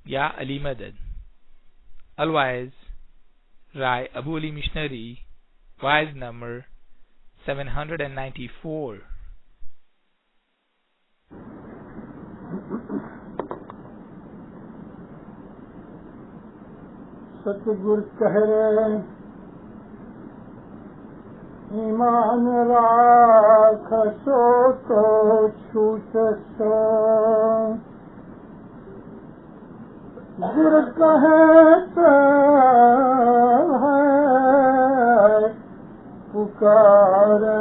Ya Ali Madad. Otherwise, Rai Abu Ali Missionary, wise number 794. ستگر کہہ رہے ایمان راکھ سو تو چھوٹ سو گر کہتے ہیں پکارے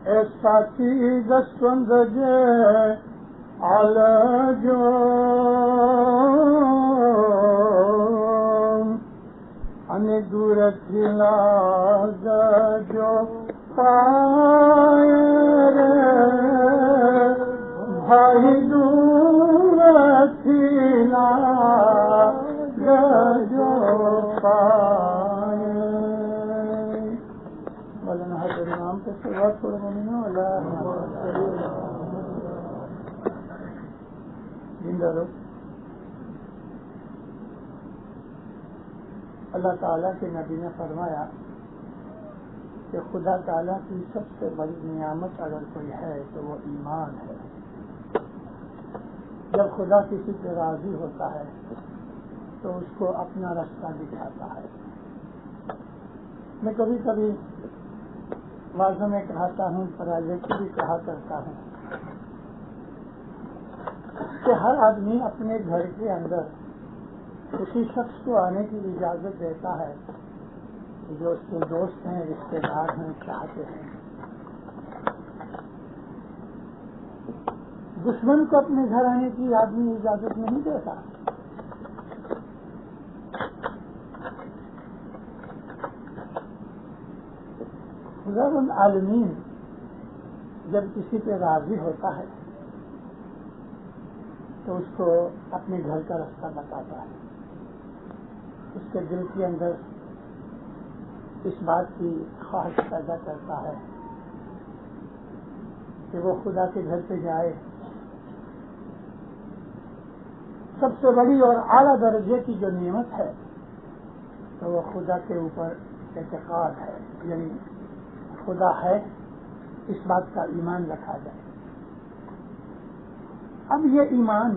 اے ساتھی دسوند جے جو ان دور تھلا جو پائے بھائی دور تھلا جو پائے مولانا حضرت نام کے سوا تھوڑا بننا والا اللہ تعالیٰ کے نبی نے فرمایا کہ خدا تعالیٰ کی سب سے بڑی نعمت اگر کوئی ہے تو وہ ایمان ہے. جب خدا کسی پہ راضی ہوتا ہے تو اس کو اپنا راستہ دکھاتا ہے. میں کبھی کبھی واضح میں کہتا ہوں، پرائیویٹ بھی کہا کرتا ہوں کہ ہر آدمی اپنے گھر کے اندر کسی شخص کو آنے کی اجازت دیتا ہے جو اس کے دوست ہیں، رشتے دار ہیں، چاہتے ہیں. دشمن کو اپنے گھر آنے کی آدمی اجازت نہیں دیتا. خدا العالمین جب کسی پہ راضی ہوتا ہے تو اس کو اپنے گھر کا راستہ بتاتا ہے. اس کے دل کے اندر اس بات کی خواہش پیدا کرتا ہے کہ وہ خدا کے گھر پہ جائے. سب سے بڑی اور اعلیٰ درجے کی جو نعمت ہے تو وہ خدا کے اوپر اعتقاد ہے، یعنی خدا ہے اس بات کا ایمان رکھا جائے. اب یہ ایمان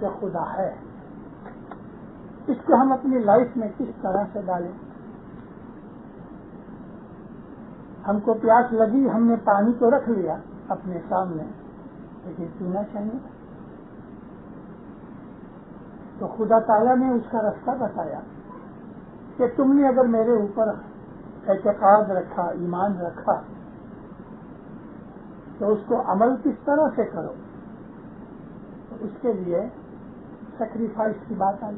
جو خدا ہے اس کو ہم اپنی لائف میں کس طرح سے ڈالیں؟ ہم کو پیاس لگی، ہم نے پانی تو رکھ لیا اپنے سامنے، لیکن پینا چاہیے. تو خدا تعالیٰ نے اس کا راستہ بتایا کہ تم نے اگر میرے اوپر اعتقاد رکھا، ایمان رکھا، تو اس کو عمل کس طرح سے کرو. اس کے لیے سیکریفائس کی بات آئی.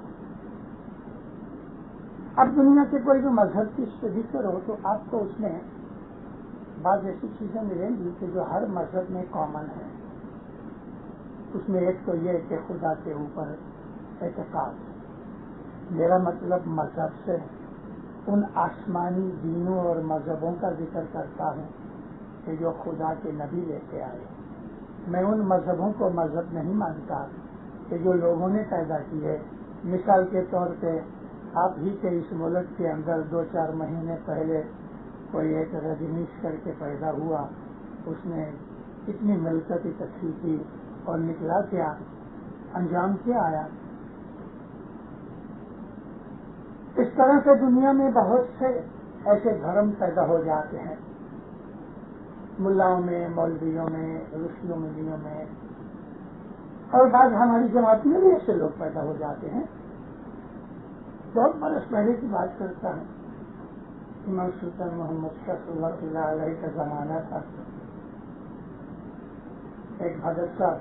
اب دنیا کے کوئی بھی مذہب کی ذکر ہو تو آپ کو اس میں بعض ایسی چیزیں ملیں گی کہ جو ہر مذہب میں کامن ہے. اس میں ایک تو یہ کہ خدا کے اوپر اعتقاد. میرا مطلب مذہب سے ان آسمانی دینوں اور مذہبوں کا ذکر کرتا ہوں کہ جو خدا کے نبی لے کے آئے. میں ان مذہبوں کو مذہب نہیں مانتا کہ جو لوگوں نے پیدا کیے. مثال کے طور پہ آپ ہی کے اس ملک کے اندر 2-4 مہینے پہلے کوئی ایک رجنیش کر کے پیدا ہوا، اس نے اتنی ملکت اکٹھی کی اور نکلا کیا، انجام کیا آیا. اس طرح سے دنیا میں بہت سے ایسے دھرم پیدا ہو جاتے ہیں، ملاؤں میں، مولویوں میں، رشیوں ملیوں میں، اور بعض ہماری جماعت میں بھی ایسے لوگ پیدا ہو جاتے ہیں. بہت برس پہلے کی بات کرتا ہوں، امام سلطان محمد شاہ صلی اللہ علیہ کا زمانہ تھا. ایک بھگت صاحب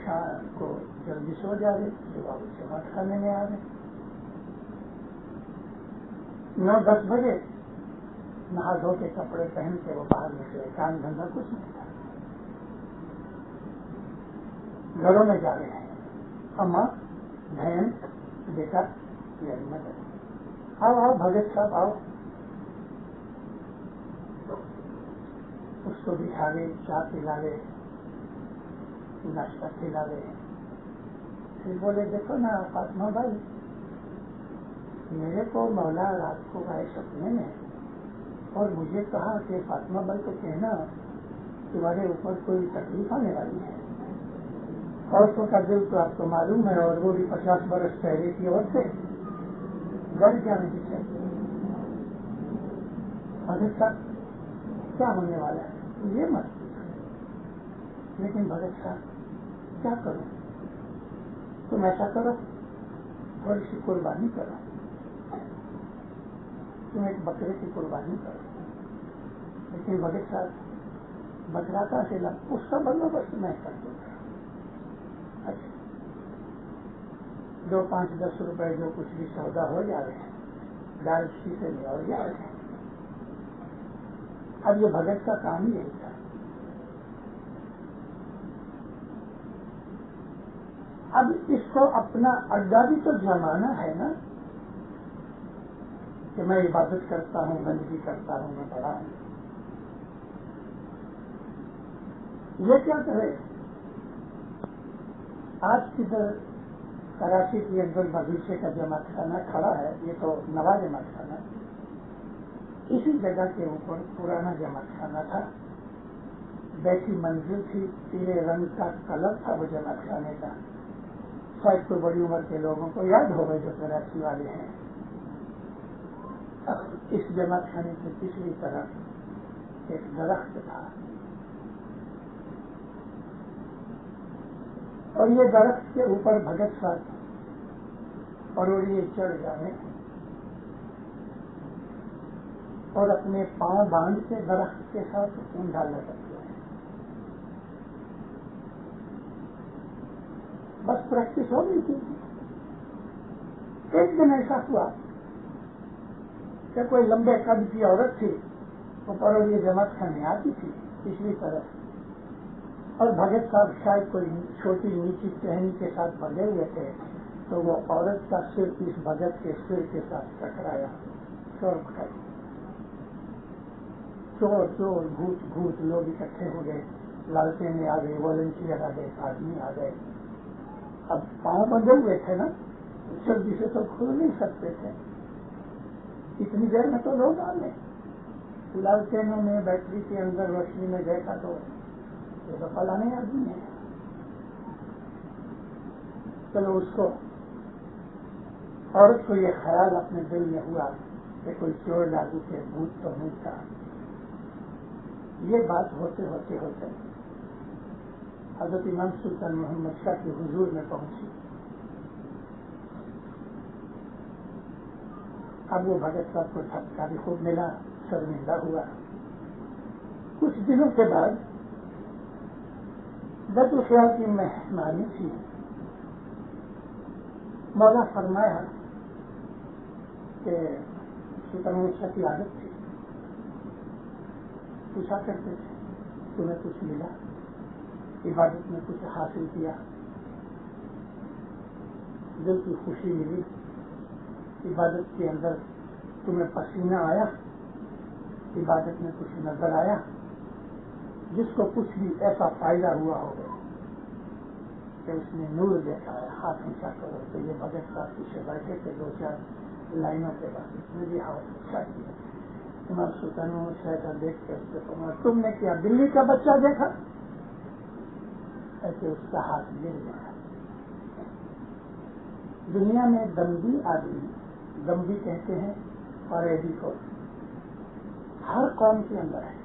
شاہ کو جلدی سو جا رہے، صبح سے بات کھانے میں آ رہے. 9-10 بجے نہا دھو کے کپڑے پہن کے وہ باہر نکلے. کام دھندا کچھ نہیں تھا. گھروں میں جا رہے ہیں، اماں، بہن، بیٹا، یعنی مدد، آؤ آؤ بھگت صاحب آؤ. اس کو بٹھا گئے، چائے پلا گئے. ناشتہ کھلا رہے ہیں. پھر بولے دیکھو نا فاطمہ بھائی، میرے کو مولا رات کو آئے سپنے میں اور مجھے کہا کہ فاطمہ بھائی کو کہنا تمہارے اوپر کوئی تکلیف آنے والی ہے. عورتوں کا دل تو آپ کو معلوم ہے، اور وہ بھی 50 برس پہلے کی عورتیں ڈر جانے کی چاہیے. بھگت صاحب کیا ہونے والا ہے یہ مت پوچھو. لیکن بھگت صاحب کیا کرو، تم ایسا کرو تھوڑی سی قربانی کرو، تم ایک بکرے کی قربانی کرو. لیکن بھگت صاحب بکرا کا سیلا اس کا بندوبست میں کر دوں گا. اچھا 2-5-10 روپے جو کچھ بھی سودا ہو جا رہے ہیں دال شیشے میں اور جا رہے ہیں. اب یہ بھگت کا کام ہی یہی تھا. اب اس کو اپنا اڈا بھی تو جمانا ہے نا کہ میں عبادت کرتا ہوں، بندگی کرتا ہوں، میں بڑا ہوں. یہ کیا کرے؟ آج کدھر کراچی کے اندر باغیچے کا جماعت خانہ کھڑا ہے، یہ تو نوا جماعت خانہ. اسی جگہ کے اوپر پرانا جماعت خانہ تھا. بیٹھی منزل تھی، پیلے رنگ کا کلر تھا وہ جماعت خانے کا. شاید کوئی بڑی عمر کے لوگوں کو یاد ہوگا جو کراچی والے ہیں. اس جماعت خانے کی پچھلی طرف ایک درخت تھا، اور یہ درخت کے اوپر بھگت صاحب اور یہ چڑھ جانے اور اپنے پاؤں باندھ کے درخت کے ساتھ اونڈا لٹکتے ہیں. بس پریکٹس ہو گئی تھی. ایک دن ایسا ہوا کہ کوئی لمبے قد کی عورت تھی، وہ پروریہ جماعت خانے آتی تھی پچھلی طرف، اور بھگت صاحب شاید کوئی چھوٹی نیچی ٹہنی کے ساتھ بندھے ہوئے تھے، تو وہ عورت کا سر اس بھگت کے سر کے ساتھ ٹکرایا. شور مچائی، چور چور، بھوت بھوت، لوگ اکٹھے ہو گئے. لالٹینیں آ گئے، والنٹیئر آ گئے، آدمی آ گئے. اب پاؤں بندھے ہوئے تھے نا، جلدی سے تو کھل نہیں سکتے تھے. اتنی دیر میں تو لوگ آ گئے. لالٹینوں نے بیٹری کے اندر روشنی میں دیکھا تو یہ تو فلانے آدمی ہے. چلو اس کو، عورت کو یہ خیال اپنے دل میں ہوا کہ کوئی چور لاگو کے بھوت تو نہیں تھا. یہ بات ہوتے ہوتے ہوتے حضرت امام سلطان محمد شاہ کے حضور میں پہنچی. اب وہ بھگت صاحب کو دھکا بھی خوب ملا، شرمندہ ہوا. کچھ دنوں کے بعد بد الخیال کی مہمانی تھی. مولا فرمایا کہ سلطان محمد شاہ کی عادت تھی، پوچھا کرتے تھے تمہیں کچھ ملا، عبادت میں کچھ حاصل کیا، دل کی خوشی ملی، عبادت کے اندر تمہیں پسینہ آیا، عبادت میں کچھ نظر آیا، جس کو کچھ بھی ایسا فائدہ ہوا ہوگا کہ اس نے نور دیکھا ہے، ہاتھ اونچا کرو. تو یہ بھگت صاحب پیچھے بیٹھے تھے 2-4 لائنوں کے بعد اس نے بھی ہاتھ اونچا کیا. امام سلطان محمد شاہ دیکھ کے اس سے فرمایا تم نے کیا بلی کا بچہ دیکھا؟ ایسے اس کا ہاتھ گر گیا. دنیا میں دمبی آدمی، دمبی کہتے ہیں فریبی کو، ہر قوم کے اندر ہے.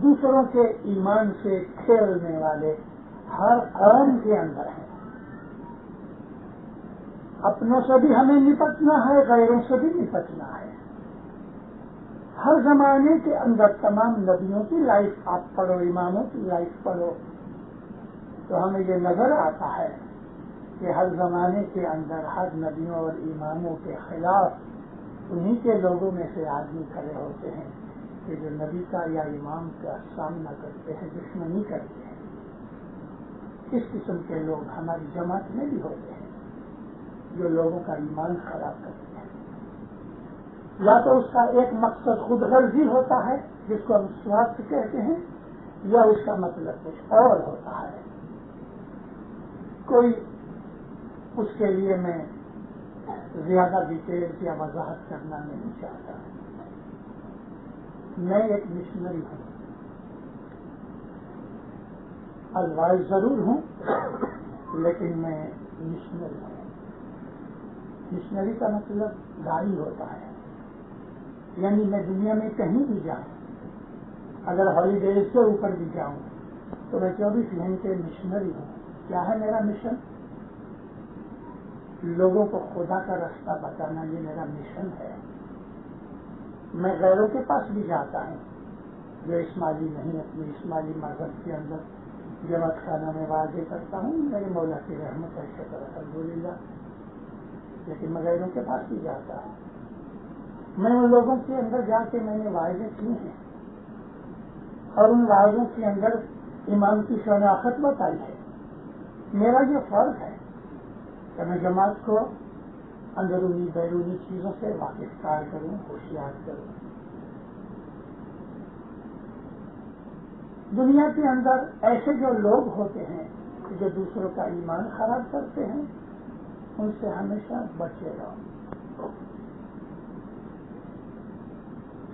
دوسروں کے ایمان سے کھیلنے والے ہر قوم کے اندر ہیں. اپنوں سے بھی ہمیں نپٹنا ہے، غیروں سے بھی نپٹنا ہے. ہر زمانے کے اندر تمام نبیوں کی لائف آپ پڑھو، اماموں کی لائف پڑھو، تو ہمیں یہ نظر آتا ہے کہ ہر زمانے کے اندر ہر نبیوں اور اماموں کے خلاف انہی کے لوگوں میں سے آدمی کھڑے ہوتے ہیں کہ جو نبی کا یا امام کا سامنا کرتے ہیں، دشمنی کرتے ہیں. اس قسم کے لوگ ہماری جماعت میں بھی ہوتے ہیں جو لوگوں کا ایمان خراب کرتے ہیں. یا تو اس کا ایک مقصد خود غرضی ہوتا ہے جس کو ہم سوارتھ کہتے ہیں، یا اس کا مطلب کچھ اور ہوتا ہے. کوئی اس کے لیے میں زیادہ ڈیٹیلز یا وضاحت کرنا نہیں چاہتا. میں ایک مشنری ہوں، الوائز ضرور ہوں، لیکن میں مشنری ہوں. مشنری کا مطلب داعی ہوتا ہے، یعنی میں دنیا میں کہیں بھی جاؤں، اگر ہالیڈیز سے اوپر بھی جاؤں تو میں 24 گھنٹے مشنری ہوں. کیا ہے میرا مشن؟ لوگوں کو خدا کا رستہ بتانا، یہ میرا مشن ہے. میں غیروں کے پاس بھی جاتا ہوں جو اسماعیلی نہیں، اپنے اسماعیلی مذہب کے اندر جماعت خانہ میں واضح کرتا ہوں میرے مولا کی رحمت ہے، شکر الحمدللہ. لیکن میں غیروں کے پاس بھی جاتا ہوں. میں ان لوگوں کے اندر جا کے میں نے واعظیں کی ہیں اور ان واعظوں کے اندر ایمان کی شناخت بتائی ہے. میرا یہ فرض ہے کہ میں جماعت کو اندرونی بیرونی چیزوں سے واقف کار کروں، ہوشیار کروں. دنیا کے اندر ایسے جو لوگ ہوتے ہیں جو دوسروں کا ایمان خراب کرتے ہیں، ان سے ہمیشہ بچے رہو.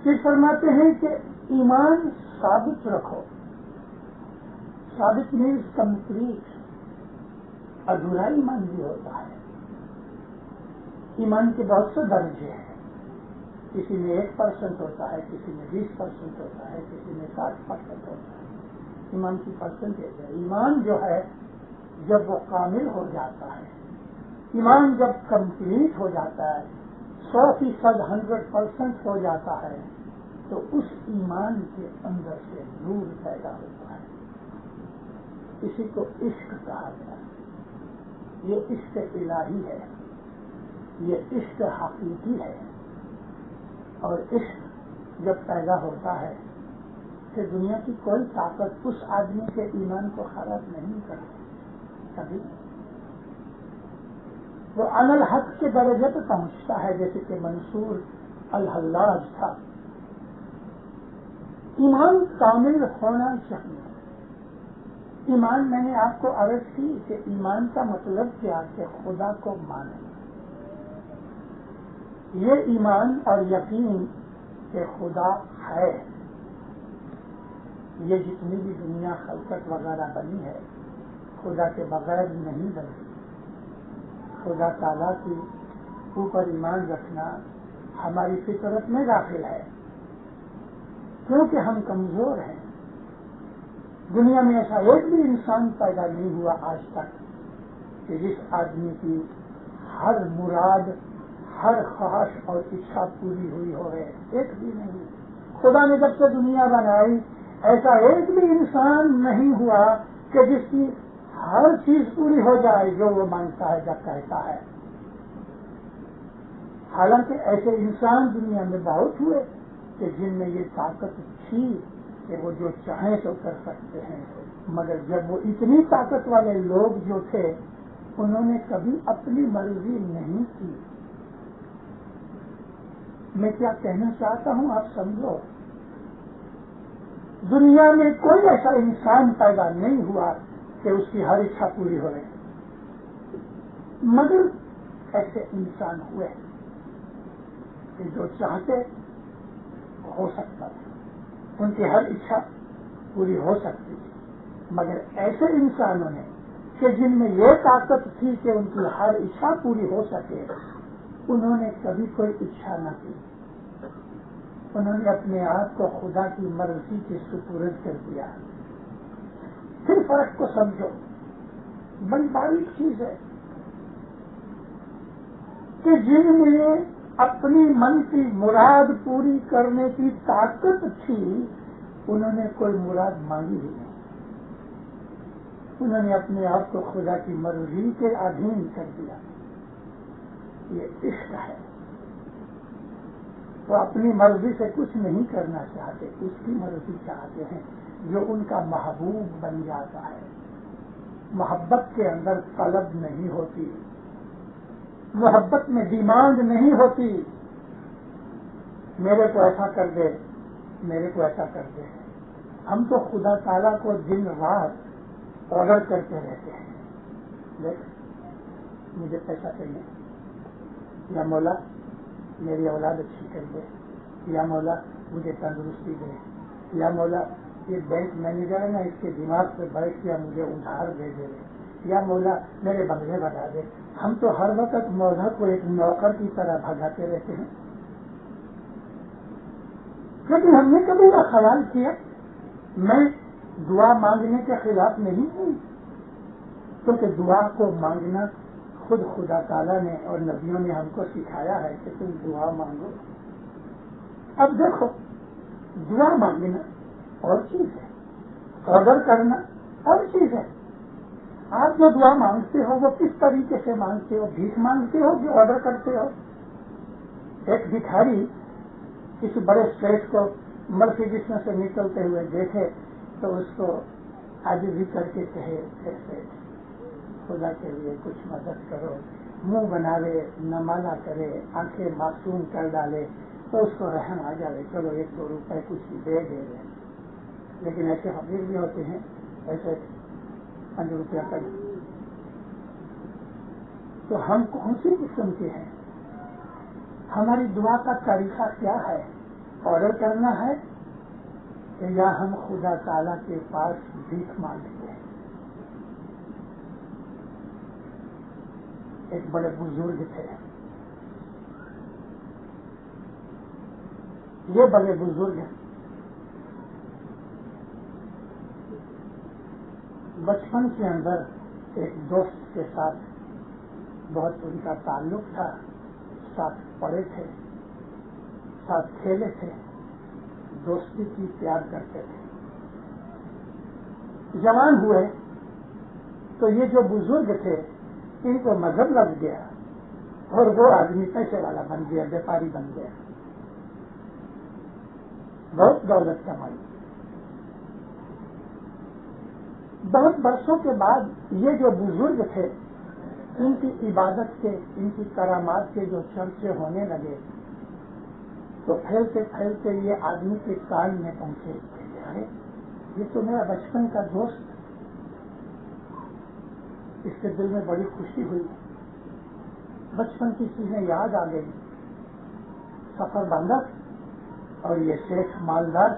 پھر فرماتے ہیں کہ ایمان ثابت رکھو. ثابت مینز کمپلیٹ. ادھورا ایمان بھی ہوتا ہے. ایمان کے بہت سے درجے ہیں. کسی میں 1% ہوتا ہے، کسی میں 20% ہوتا ہے، کسی میں 60% ہوتا ہے. ایمان کی پرسنٹیج ہے. ایمان جو ہے جب وہ کامل ہو جاتا ہے، ایمان جب کمپلیٹ ہو جاتا ہے، 100% 100% ہو جاتا ہے، تو اس ایمان کے اندر سے نور پیدا ہوتا ہے. اسی کو عشق کہا گیا. یہ عشق الہی ہے، یہ عشق حقیقی ہے. اور عشق جب پیدا ہوتا ہے کہ دنیا کی کوئی طاقت اس آدمی کے ایمان کو خراب نہیں کرتی. کبھی وہ عن الحق کے درجے پہ پہنچتا ہے، جیسے کہ منصور الحلاج تھا. ایمان کامل ہونا چاہیے. ایمان میں نے آپ کو عرض کی کہ ایمان کا مطلب کیا کہ خدا کو مانے. یہ ایمان اور یقین کہ خدا ہے، یہ جتنی بھی دنیا خلقت وغیرہ بنی ہے خدا کے بغیر نہیں بنی. خدا تعالیٰ کے اوپر ایمان رکھنا ہماری فطرت میں داخل ہے، کیونکہ ہم کمزور ہیں. دنیا میں ایسا ایک بھی انسان پیدا نہیں ہوا آج تک کہ جس آدمی کی ہر مراد، ہر خواہش اور اچھا پوری ہوئی ہو. ایک بھی نہیں. خدا نے جب سے دنیا بنائی ایسا ایک بھی انسان نہیں ہوا کہ جس کی ہر چیز پوری ہو جائے جو وہ مانگتا ہے، جب کہتا ہے. حالانکہ ایسے انسان دنیا میں بہت ہوئے کہ جن میں یہ طاقت تھی کہ وہ جو چاہیں تو کر سکتے ہیں، مگر جب وہ اتنی طاقت والے لوگ جو تھے انہوں نے کبھی اپنی مرضی نہیں کی. میں کیا کہنا چاہتا ہوں آپ سمجھو. دنیا میں کوئی ایسا انسان پیدا نہیں ہوا کہ اس کی ہر اچھا پوری ہو رہی، مگر ایسے انسان ہوئے کہ جو چاہتے ہو سکتا تھا، ان کی ہر اچھا پوری ہو سکتی تھی. مگر ایسے انسانوں نے کہ جن میں یہ طاقت تھی کہ ان کی ہر اچھا پوری ہو سکے، انہوں نے کبھی کوئی اچھا نہ کی. انہوں نے اپنے آپ کو خدا کی مرضی کے سپرد کر دیا. پھر فرق کو سمجھو. بڑی باریک چیز ہے کہ جن میں اپنی من کی مراد پوری کرنے کی طاقت تھی انہوں نے کوئی مراد مانگی ہی نہیں. انہوں نے اپنے آپ کو خدا کی مرضی کے ادھین کر دیا. یہ عشق ہے. وہ اپنی مرضی سے کچھ نہیں کرنا چاہتے، اس کی مرضی چاہتے ہیں جو ان کا محبوب بن جاتا ہے. محبت کے اندر طلب نہیں ہوتی، محبت میں ڈیمانڈ نہیں ہوتی میرے کو ایسا کر دے، میرے کو ایسا کر دے. ہم تو خدا تعالیٰ کو دن رات آرڈر کرتے رہتے ہیں، دیکھ مجھے پیسہ چاہیے، یا مولا میری اولاد اچھی کر دے، یا مولا مجھے تندرستی دے، یا مولا یہ بینک مینیجر ہے نا اس کے دماغ پہ بیٹھ کے مجھے ادھار دے دے، یا مولا میرے بنگلے بنا دے۔ ہم تو ہر وقت مولا کو ایک نوکر کی طرح بھگاتے رہتے ہیں، لیکن ہم نے کبھی یہ خیال کیا میں دعا مانگنے کے خلاف نہیں ہوں، کیونکہ دعا کو مانگنا خود خدا تعالیٰ نے اور نبیوں نے ہم کو سکھایا ہے کہ تم دعا مانگو۔ اب دیکھو دعا مانگنا اور چیز ہے، آرڈر کرنا اور چیز ہے۔ آپ جو دعا مانگتے ہو وہ کس طریقے سے مانگتے ہو؟ بھیک مانگتے ہو کہ آرڈر کرتے ہو؟ ایک بھکاری کسی بڑے سیٹ کو مرسیڈیز میں سے نکلتے ہوئے دیکھے تو اس کو عاجزی کر کے کہے سیٹ خدا کے لیے کچھ مدد کرو، منہ بناوے، نمانا کرے، آنکھیں معصوم کر ڈالے تو اس کو رحم آ جائے، چلو 1-2 روپے کچھ دے دے۔ لیکن ایسے فقیر بھی ہوتے ہیں، ایسے 5 روپیہ کر۔ تو ہم کون سی قسم کے ہیں؟ ہماری دعا کا طریقہ کیا ہے؟ آرڈر کرنا ہے کہ یا ہم خدا تعالیٰ کے پاس بھیک مانگتے ہیں؟ ایک بڑے بزرگ تھے، یہ بڑے بزرگ ہیں، بچپن کے اندر ایک دوست کے ساتھ بہت ان کا تعلق تھا، ساتھ پڑھے تھے، ساتھ کھیلے تھے، دوستی کی پیار کرتے تھے۔ جوان ہوئے تو یہ جو بزرگ تھے ان کو مذہب لگ گیا اور وہ آدمی پیسے والا بن گیا، بیپاری بن گیا، بہت دولت کمائی۔ بہت برسوں کے بعد یہ جو بزرگ تھے ان کی عبادت کے، ان کی کرامات کے جو چرچے ہونے لگے تو پھیلتے پھیلتے یہ آدمی کے کان میں پہنچے، ارے یہ تو میرا بچپن کا دوست۔ اس کے دل میں بڑی خوشی ہوئی، بچپن کی چیزیں یاد آ گئی، سفر باندھا اور یہ شیخ مالدار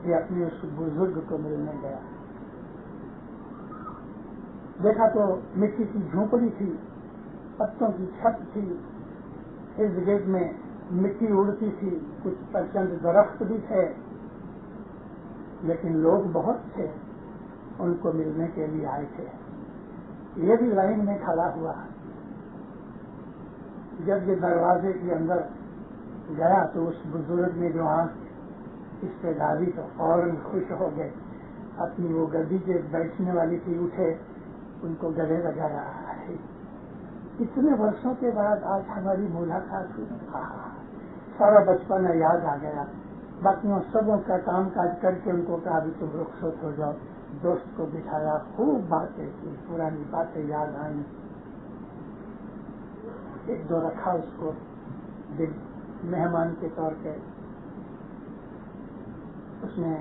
یہ اپنے اس بزرگ کو ملنے گیا۔ دیکھا تو مٹی کی جھونپڑی تھی، پتوں کی چھت تھی، ارد گرد میں مٹی اڑتی تھی، کچھ چند درخت بھی تھے، لیکن لوگ بہت تھے ان کو ملنے کے لیے آئے تھے۔ یہ بھی لائن میں کھڑا ہوا، جب یہ دروازے کے اندر گیا تو اس بزرگ نے جو آنکھ اس پہ ڈالی تو فوراً خوش ہو گئے، اپنی وہ گدی کے بیٹھنے والی تھی اٹھے، ان کو گلے لگایا، اتنے برسوں کے بعد آج ہماری ملاقات ہوئی، سارا بچپن یاد آ گیا۔ باقیوں سبوں کا کام کاج کر کے ان کو کہا بھی تم رخصت ہو جاؤ، دوست کو بٹھایا، خوب باتیں کی، پرانی باتیں یاد آئیں، 1-2 رکھا اس کو دل مہمان کے طور پہ۔ اس نے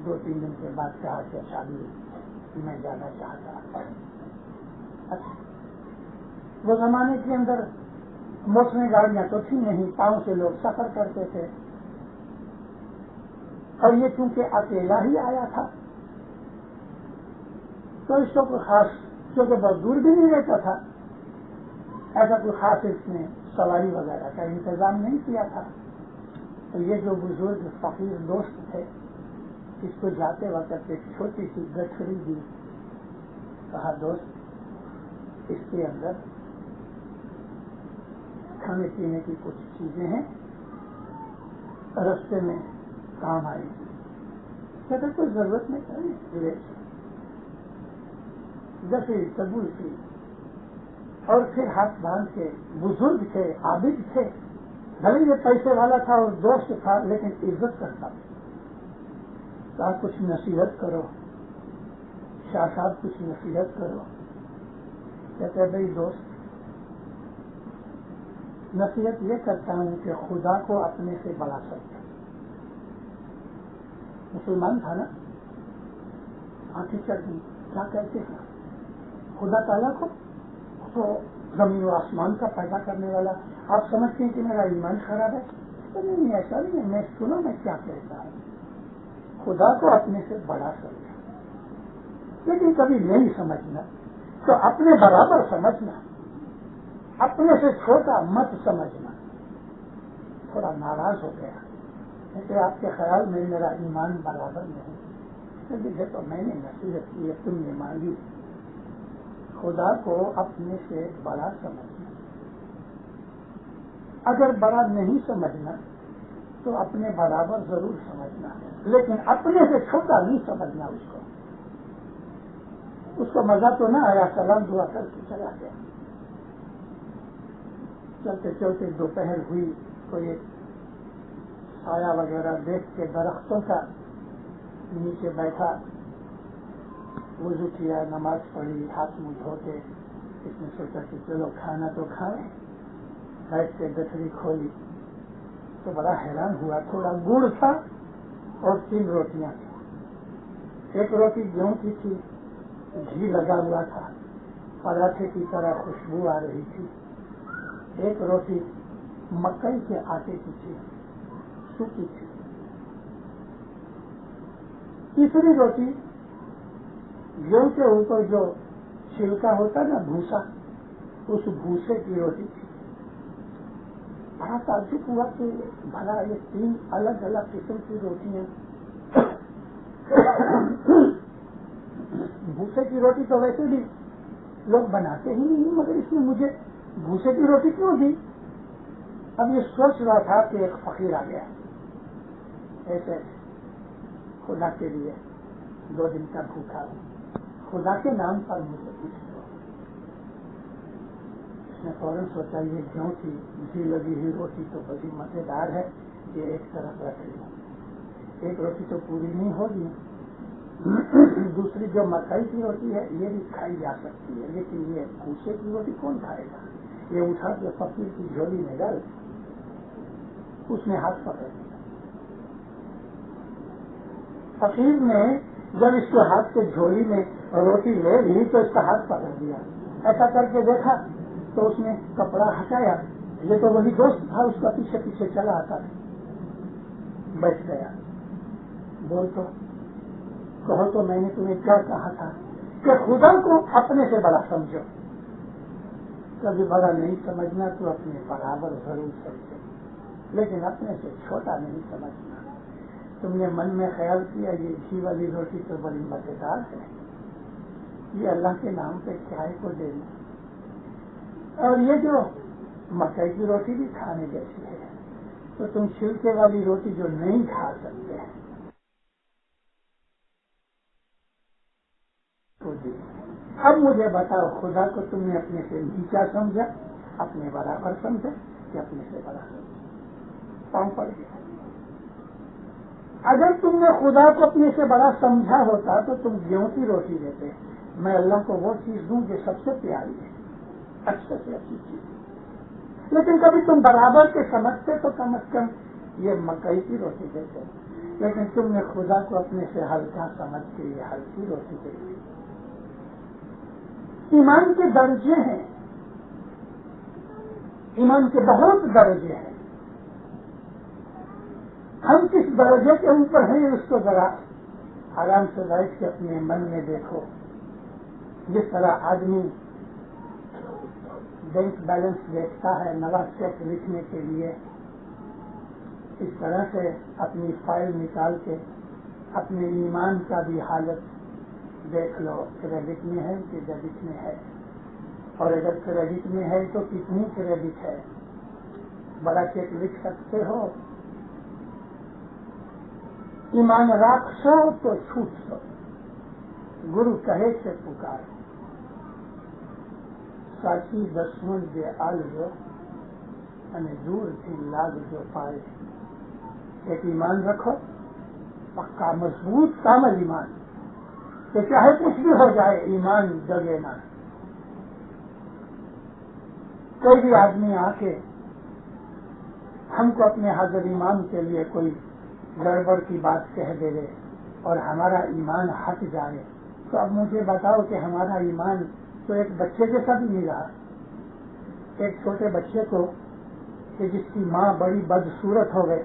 2-3 دن کے بعد کہا کہ شادی میں جانا چاہتا۔ اچھا، وہ زمانے کے اندر موٹر گاڑیاں تو تھی نہیں، پاؤں سے لوگ سفر کرتے تھے، اور یہ چونکہ اکیلا ہی آیا تھا تو اس کو کوئی خاص، کیونکہ بہت دور بھی نہیں رہتا تھا، ایسا کوئی خاص اس نے سواری وغیرہ کا انتظام نہیں کیا تھا۔ تو یہ جو بزرگ فقیر دوست تھے اس کو جاتے وقت ایک چھوٹی سی گٹھڑی دی، کہا دوست اس کے اندر کھانے پینے کی کچھ چیزیں ہیں، رستے میں کام آئے گی، کہتے کوئی ضرورت نہیں ہے، جیسے قبول کی، اور پھر ہاتھ باندھ کے، بزرگ تھے، عابد تھے، بھلے یہ پیسے والا تھا اور دوست تھا لیکن عزت کرتا تھا، کہا کچھ نصیحت کرو شاہ صاحب، کچھ نصیحت کرو۔ کہتے بھائی دوست نصیحت یہ کرتا ہوں کہ خدا کو اپنے سے بڑا سمجھو، مسلمان تھا نا, آنکھیں چل گئی, کیا کہتے ہیں خدا تعالیٰ کو تو زمین و آسمان کا پیدا کرنے والا, آپ سمجھتے ہیں کہ میرا ایمان خراب ہے؟ تو نہیں, ایسا نہیں ہے. میں سنو میں کیا کہتا ہوں, خدا کو اپنے سے بڑا سمجھا, لیکن کبھی نہیں سمجھنا تو اپنے برابر سمجھنا, اپنے سے چھوٹا مت سمجھنا. تھوڑا ناراض ہو گیا کہ آپ کے خیال میں میرا ایمان برابر نہیں, لیکن تو میں نے نصیحت کی ہے, تم نے مانگی. خدا کو اپنے سے بڑا سمجھنا, اگر بڑا نہیں سمجھنا تو اپنے برابر ضرور سمجھنا, لیکن اپنے سے چھوٹا نہیں سمجھنا. اس کو مزہ تو نہ آیا, سلام دعا کر کے چلا گیا. چلتے چلتے دوپہر ہوئی, تو ایک سایہ وغیرہ دیکھ کے درختوں کا نیچے بیٹھا, وضو کیا, نماز پڑھی, ہاتھ منہ دھو کے اس نے سوچا کہ چلو کھانا تو کھائیں. بیٹھ کے گٹھری کھولی تو بڑا حیران ہوا, تھوڑا گڑ تھا اور 3 روٹیاں تھیں. ایک روٹی گیہوں کی تھی, گھی لگا ہوا تھا, پراٹھے کی طرح خوشبو آ رہی تھی. ایک روٹی مکئی کے آٹے کی تھی, سوکھی تھی. تیسری روٹی گیہوں کے اوپر جو چھلکا ہوتا نا, بھوسا, اس بھوسے کی روٹی تھی. بڑا تعجب ہوا کہ بھلا یہ 3 الگ الگ قسم کی روٹیاں. بھوسے کی روٹی تو ویسے بھی لوگ بناتے ہی نہیں, مگر اس نے مجھے بھوسے کی روٹی کیوں دی؟ اب یہ سوچ رہا تھا کہ ایک فقیر آ گیا, ایسے خدا کے لیے 2 دن کا بھوکا ہوں, خدا کے نام پر مجھے کچھ دو. اس نے فوراً سوچا یہ گیہوں کی گھی لگی ہوئی روٹی تو بڑی مزیدار ہے, یہ ایک طرف رکھ لوں. ایک روٹی تو پوری نہیں ہوگی, دوسری جو مکئی کی روٹی ہے یہ بھی کھائی جا سکتی ہے, لیکن یہ بھوسے کی روٹی کون کھائے گا؟ یہ اٹھا کے فقیر کی جھولی میں ڈال, اس نے ہاتھ پکڑ دیا. فقیر نے جب اس کے ہاتھ کے جھولی میں روٹی لے لی تو اس کا ہاتھ پکڑ دیا. ایسا کر کے دیکھا تو اس نے کپڑا ہٹایا, یہ تو وہی دوست تھا, اس کا پیچھے پیچھے چلا آتا تھا. بیٹھ گیا. بول تو کہو تو میں نے تمہیں کیا کہا تھا کہ خدا کو اپنے سے بڑا سمجھو. کبھی بڑا نہیں سمجھنا تو اپنے برابر ضرور سمجھو, لیکن اپنے سے چھوٹا نہیں سمجھنا. تم نے من میں خیال کیا یہ گھی والی روٹی تو بڑی مزیدار ہے, یہ اللہ کے نام پہ کیا کو دینا, اور یہ جو مکئی کی روٹی بھی کھانے جیسی ہے, تو تم چھلکے والی روٹی جو نہیں کھا سکتے ہیں اب مجھے بتاؤ, خدا کو تم نے اپنے سے نیچا سمجھا, اپنے برابر سمجھا کہ اپنے سے بڑا سمجھا؟ پاؤں پڑ گیا. اگر تم نے خدا کو اپنے سے بڑا سمجھا ہوتا تو تم گیہوں کی روٹی دیتے. میں اللہ کو وہ چیز دوں جو سب سے پیاری ہے, اچھے سے اچھی چیز, لیکن کبھی تم برابر کے سمجھتے تو کم از کم یہ مکئی کی روٹی دیتے, لیکن تم نے خدا کو اپنے سے ہلکا سمجھ کے یہ ہلکی روٹی دے دی. ایمان کے درجے ہیں, ایمان کے بہت درجے ہیں. ہم کس درجے کے اوپر ہیں اس کو ذرا آرام سے بیٹھ کے اپنے من میں دیکھو. جس طرح آدمی بینک بیلنس دیکھتا ہے نیا چیک لکھنے کے لیے, اس طرح سے اپنی فائل نکال کے اپنے ایمان کا بھی حالت دیکھ لو, کریڈٹ میں ہے کہ ڈیبٹ میں ہے, اور اگر کریڈٹ میں ہے تو کتنی کریڈٹ ہے. بڑا چیک لکھ سکتے ہو, ایمان راکھ سو تو چھوٹ سو, گرو کہے سے پکار, ساچی دشمن دے آل جو અને دور تھی لاگ جو پائے. ایک ایمان رکھو پکا مضبوط کامل ایمان, کہ چاہے کچھ بھی ہو جائے ایمان جگے نہ. کوئی بھی آدمی آ کے ہم کو اپنے حاضر ایمان کے لیے کوئی گڑبڑ کی بات کہہ دے رہے اور ہمارا ایمان ہٹ جائے، تو اب مجھے بتاؤ کہ ہمارا ایمان تو ایک بچے کے ساتھ نہیں رہا. ایک چھوٹے بچے کو کہ جس کی ماں بڑی بدصورت ہو گئے،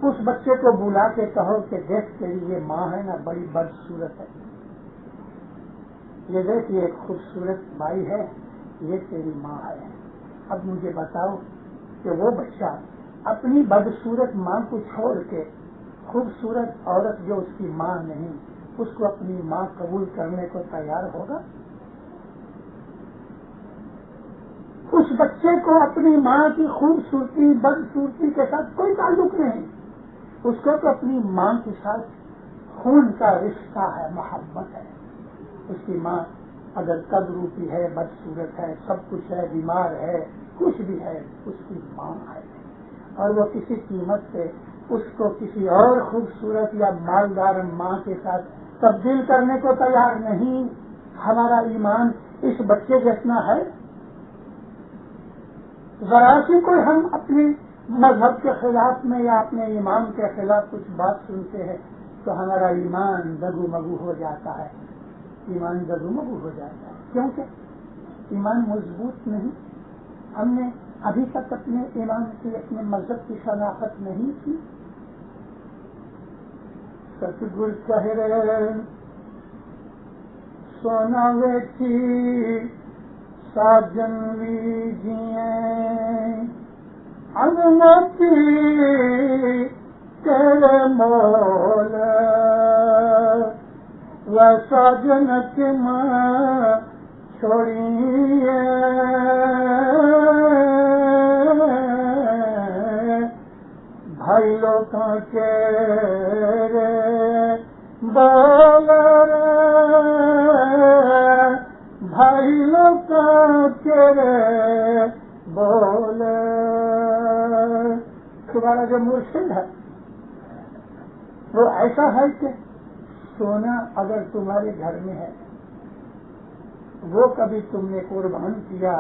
اس بچے کو بلا کے کہو کہ دیکھ تیری یہ ماں ہے نا بڑی بدصورت ہے، یہ دیکھ یہ ایک خوبصورت بائی ہے، یہ تیری ماں ہے. اب مجھے بتاؤ کہ وہ بچہ اپنی بدصورت ماں کو چھوڑ کے خوبصورت عورت جو اس کی ماں نہیں اس کو اپنی ماں قبول کرنے کو تیار ہوگا؟ اس بچے کو اپنی ماں کی خوبصورتی بدصورتی کے ساتھ کوئی تعلق نہیں، اس کو تو اپنی ماں کے ساتھ خون کا رشتہ ہے، محبت ہے. اس کی ماں اگر قد روپی ہے، بدصورت ہے، سب کچھ ہے، بیمار ہے، کچھ بھی ہے، اس کی ماں ہے، اور وہ کسی قیمت پہ اس کو کسی اور خوبصورت یا مالدار ماں کے ساتھ تبدیل کرنے کو تیار نہیں. ہمارا ایمان اس بچے جتنا ہے. ذرا سی کوئی ہم اپنے مذہب کے خلاف میں یا اپنے ایمان کے خلاف کچھ بات سنتے ہیں تو ہمارا ایمان دگو مگو ہو جاتا ہے. ایمان دگو مگو ہو جاتا ہے کیونکہ ایمان مضبوط نہیں. ہم نے ابھی تک اپنے ایمان کی اپنے مذہب کی شناخت نہیں کی. ستگور کہہ رہے سونا ویچی ساجن ویجیے انتی تیرے مول و ساجن کے ماں چھوڑیے بھائی لوگوں کے بول بھائی لوگوں کے بول. تمہارا جو مرشد ہے وہ ایسا ہے کہ سونا اگر تمہارے گھر میں ہے وہ کبھی تم نے قربان کیا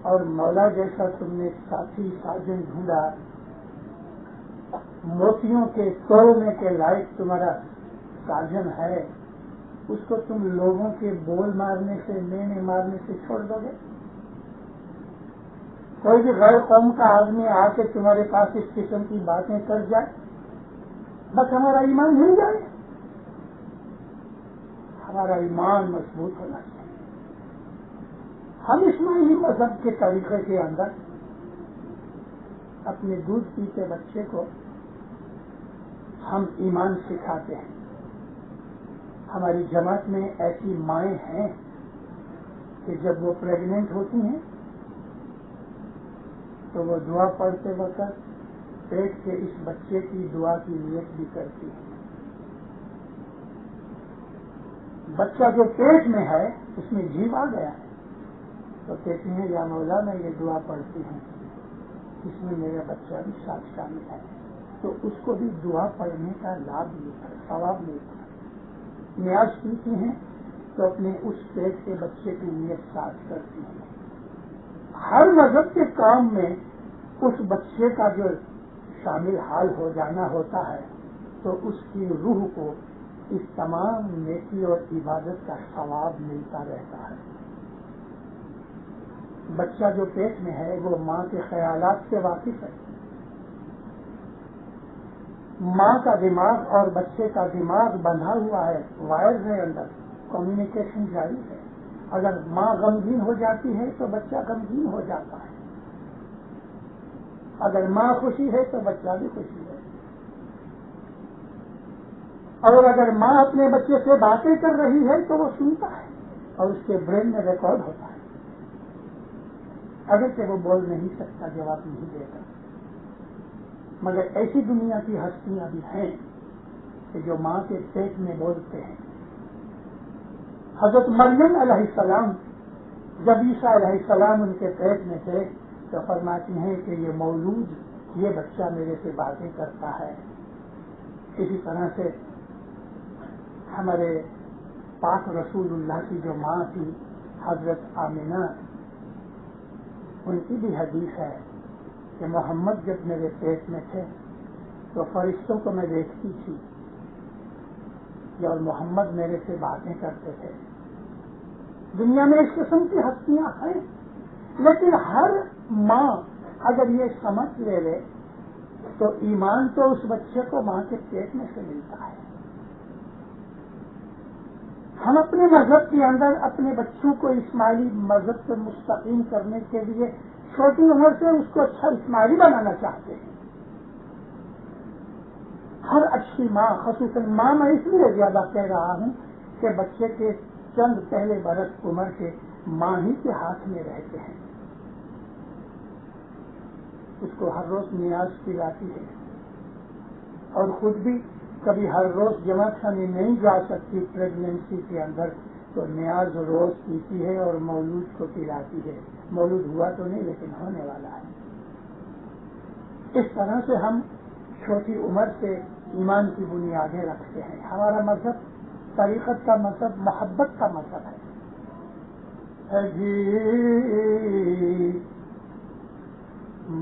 اور مولا جیسا تم نے ساتھی ساجن ڈھونڈا، موتیوں کے توڑنے کے لائق تمہارا ساجن ہے، اس کو تم لوگوں کے بول مارنے سے مینے مارنے سے چھوڑ دو گے؟ کوئی بھی غیر قوم کا آدمی آ کے تمہارے پاس اس قسم کی باتیں کر جائے بس ہمارا ایمان ہل جائے. ہمارا ایمان مضبوط ہونا چاہیے. ہم اسماعیلی مذہب کے طریقے کے اندر اپنے دودھ پیتے بچے کو ہم ایمان سکھاتے ہیں. ہماری جماعت میں ایسی مائیں ہیں کہ جب وہ پریگننٹ ہوتی ہیں تو وہ دعا پڑھتے وقت پیٹ کے اس بچے کی دعا کی نیت بھی کرتی ہے. بچہ جو پیٹ میں ہے اس میں جیو آ گیا ہے تو کہتی ہیں یا مولا میں یہ دعا پڑھتی ہوں اس میں میرا بچہ بھی ساتھ شامل ہے، تو اس کو بھی دعا پڑھنے کا لابھ ملتا ہے، ثواب ملتا ہے. نیاز پیتی ہیں تو اپنے اس پیٹ کے بچے کی نیت ساتھ کرتی ہیں. ہر مذہب کے کام میں اس بچے کا جو شامل حال ہو جانا ہوتا ہے تو اس کی روح کو اس تمام نیکی اور عبادت کا ثواب ملتا رہتا ہے. بچہ جو پیٹ میں ہے وہ ماں کے خیالات سے واقف ہے. ماں کا دماغ اور بچے کا دماغ بندھا ہوا ہے، وائر ہے، اندر کمیونیکیشن جاری ہے. اگر ماں غمگین ہو جاتی ہے تو بچہ غمگین ہو جاتا ہے، اگر ماں خوشی ہے تو بچہ بھی خوشی ہے. اور اگر ماں اپنے بچے سے باتیں کر رہی ہے تو وہ سنتا ہے اور اس کے برین میں ریکارڈ ہوتا ہے، اگرچہ وہ بول نہیں سکتا، جواب نہیں دیتا. مگر ایسی دنیا کی ہستیاں بھی ہیں کہ جو ماں کے پیٹ میں بولتے ہیں. حضرت مریم علیہ السلام جب عیسیٰ علیہ السلام ان کے پیٹ میں تھے تو فرماتی ہیں کہ یہ مولود یہ بچہ میرے سے باتیں کرتا ہے. اسی طرح سے ہمارے پاک رسول اللہ کی جو ماں تھی حضرت آمینہ، ان کی بھی حدیث ہے کہ محمد جب میرے پیٹ میں تھے تو فرشتوں کو میں دیکھتی تھی اور محمد میرے سے باتیں کرتے تھے. دنیا میں اس قسم کی ہستیاں ہیں، لیکن ہر ماں اگر یہ سمجھ لے تو ایمان تو اس بچے کو ماں کے پیٹ میں سے ملتا ہے. ہم اپنے مذہب کے اندر اپنے بچوں کو اسماعیلی مذہب سے مستقیم کرنے کے لیے چھوٹی عمر سے اس کو اچھا اسماعیلی بنانا چاہتے ہیں. ہر اچھی ماں، خصوصاً ماں میں اس لیے زیادہ کہہ رہا ہوں کہ بچے کے چند پہلے برس عمر کے ماں ہی کے ہاتھ میں رہتے ہیں. اس کو ہر روز نیاز پلاتی ہے اور خود بھی کبھی ہر روز جمع خانے نہیں جا سکتی پریگنینسی کے اندر، تو نیاز روز پیتی ہے اور مولود کو پلاتی ہے. مولود ہوا تو نہیں لیکن ہونے والا ہے. اس طرح سے ہم چھوٹی عمر سے ایمان کی بنیادیں رکھتے ہیں. ہمارا مذہب طریقت کا مذہب، محبت کا مذہب ہے.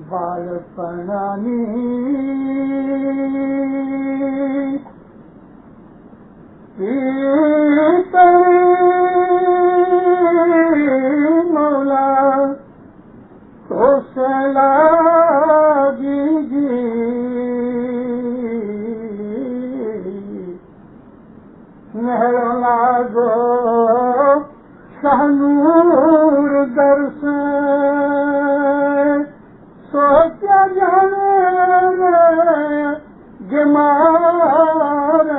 بال پنانی مولا تو سلا گو شہنور در سے سوچا جانے گمار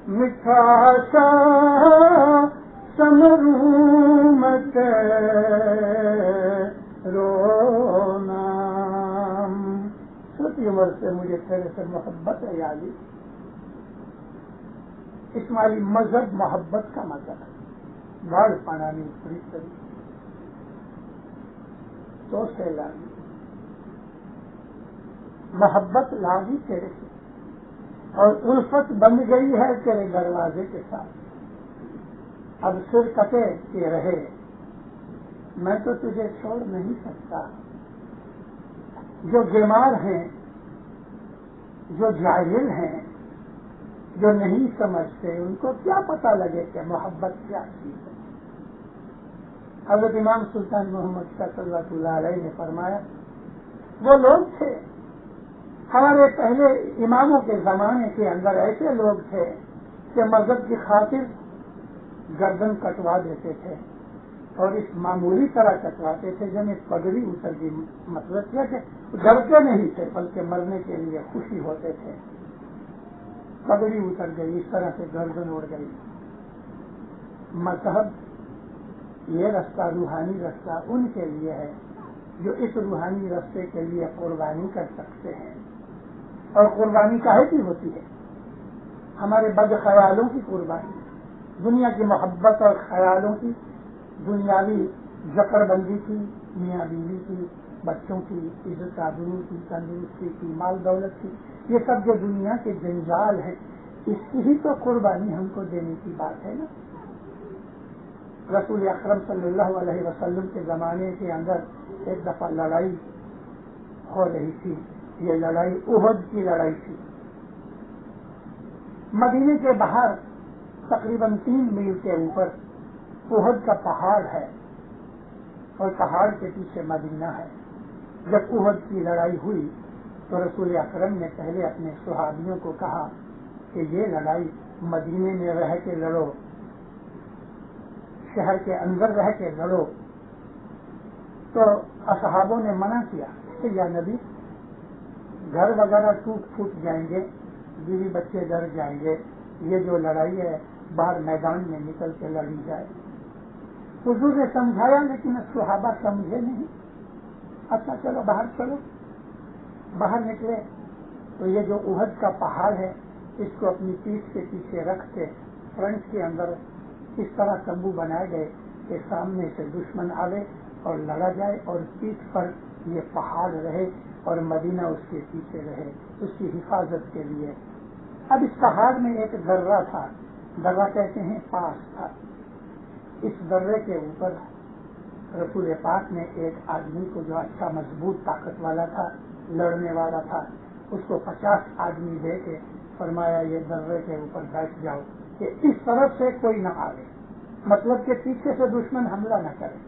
مٹھا سا سمرومت رونا. چھوٹی عمر سے مجھے تیرے سے محبت ہے یادی. اسماعیلی مذہب محبت کا مذہب ہے. بال پنانی پوری طریقے تو سے لاگی محبت لاگی تیرے سے اور الفت بن گئی ہے تیرے دروازے کے ساتھ. اب سر کٹے کے رہے میں تو تجھے چھوڑ نہیں سکتا. جو بیمار ہیں، جو جاہل ہیں، جو نہیں سمجھتے، ان کو کیا پتہ لگے کہ محبت کیا چیز ہے. حضرت امام سلطان محمد صلی اللہ علیہ نے فرمایا، وہ لوگ تھے ہمارے پہلے اماموں کے زمانے کے اندر، ایسے لوگ تھے کہ مذہب کی خاطر گردن کٹوا دیتے تھے اور اس معمولی طرح کٹواتے تھے جنہیں پگڑی اتر گئی. مطلب کیا کہ ڈرتے نہیں تھے بلکہ مرنے کے لیے خوشی ہوتے تھے. پگڑی اتر گئی، اس طرح سے گردن اڑ گئی. مذہب یہ رستہ، روحانی رستہ ان کے لیے ہے جو اس روحانی رستے کے لیے قربانی کر سکتے ہیں. اور قربانی کاہے کی ہوتی ہے؟ ہمارے بد خیالوں کی قربانی، دنیا کی محبت اور خیالوں کی، دنیاوی ذکر بندی کی، میاں بیوی کی، بچوں کی، عزت آبرو کی، تندرستی کی، مال دولت کی، یہ سب جو دنیا کے جنجال ہیں، اس کی ہی تو قربانی ہم کو دینے کی بات ہے نا. رسول اکرم صلی اللہ علیہ وسلم کے زمانے کے اندر ایک دفعہ لڑائی ہو رہی تھی. یہ لڑائی احد کی لڑائی تھی. مدینے کے باہر تقریباً 3 میل کے اوپر احد کا پہاڑ ہے اور پہاڑ کے پیچھے مدینہ ہے. جب احد کی لڑائی ہوئی تو رسول اکرم نے پہلے اپنے صحابیوں کو کہا کہ یہ لڑائی مدینے میں رہ کے لڑو، شہر کے اندر رہ کے لڑو. تو اصحابوں نے منع کیا کہ یا نبی، گھر وغیرہ ٹوٹ پھوٹ جائیں گے، بیوی بچے ڈر جائیں گے، یہ جو لڑائی ہے باہر میدان میں نکل کے لڑی جائے. حضور نے سمجھایا لیکن صحابہ سمجھے نہیں. اچھا چلو باہر چلو. باہر نکلے تو یہ جو احد کا پہاڑ ہے اس کو اپنی پیٹھ کے پیچھے رکھ کے فرنٹ کے اندر اس طرح تمبو بنائے گئے کہ سامنے سے دشمن آوے اور لڑا جائے اور پیٹھ پر یہ پہاڑ رہے اور مدینہ اس کے پیچھے رہے اس کی حفاظت کے لیے. اب اس پہاڑ میں ایک درہ تھا، درہ کہتے ہیں پاس تھا. اس درے کے اوپر رسول پاک نے ایک آدمی کو جو اچھا مضبوط طاقت والا تھا، لڑنے والا تھا، اس کو 50 آدمی دے کے فرمایا یہ درے کے اوپر بیٹھ جاؤ کہ اس طرف سے کوئی نہ آئے، مطلب کہ پیچھے سے دشمن حملہ نہ کرے۔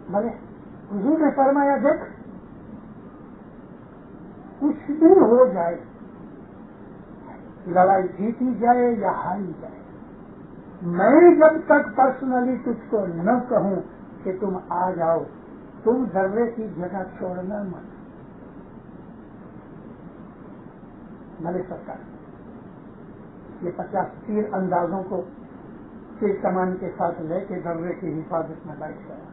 بھلے حضور نے فرمایا دیکھ کچھ بھی ہو جائے، لڑائی جیتی جائے یا ہاری جائے، میں جب تک پرسنلی تجھ کو نہ کہوں کہ تم آ جاؤ، تم درے کی جگہ چھوڑنا مت۔ بھلے سرکار یہ 50 تیر اندازوں کو تیر کمان کے ساتھ لے کے درے کی حفاظت میں بیٹھ گیا۔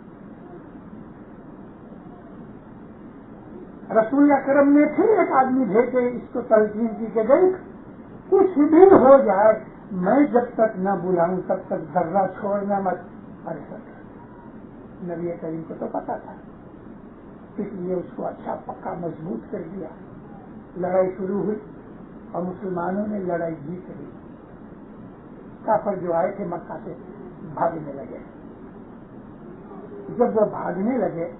رسول اکرم نے پھر ایک آدمی بھیجے، اس کو تلقین کی کہ دیکھ کچھ بھی ہو جائے، میں جب تک نہ بلاؤں تب تک درہ چھوڑنا مت۔ نبی کریم کو تو پتا تھا، اس لیے اس کو اچھا پکا مضبوط کر دیا۔ لڑائی شروع ہوئی اور مسلمانوں نے لڑائی جیت لی۔ کافر جو آئے تھے مکہ سے بھاگنے لگے۔ جب وہ بھاگنے لگے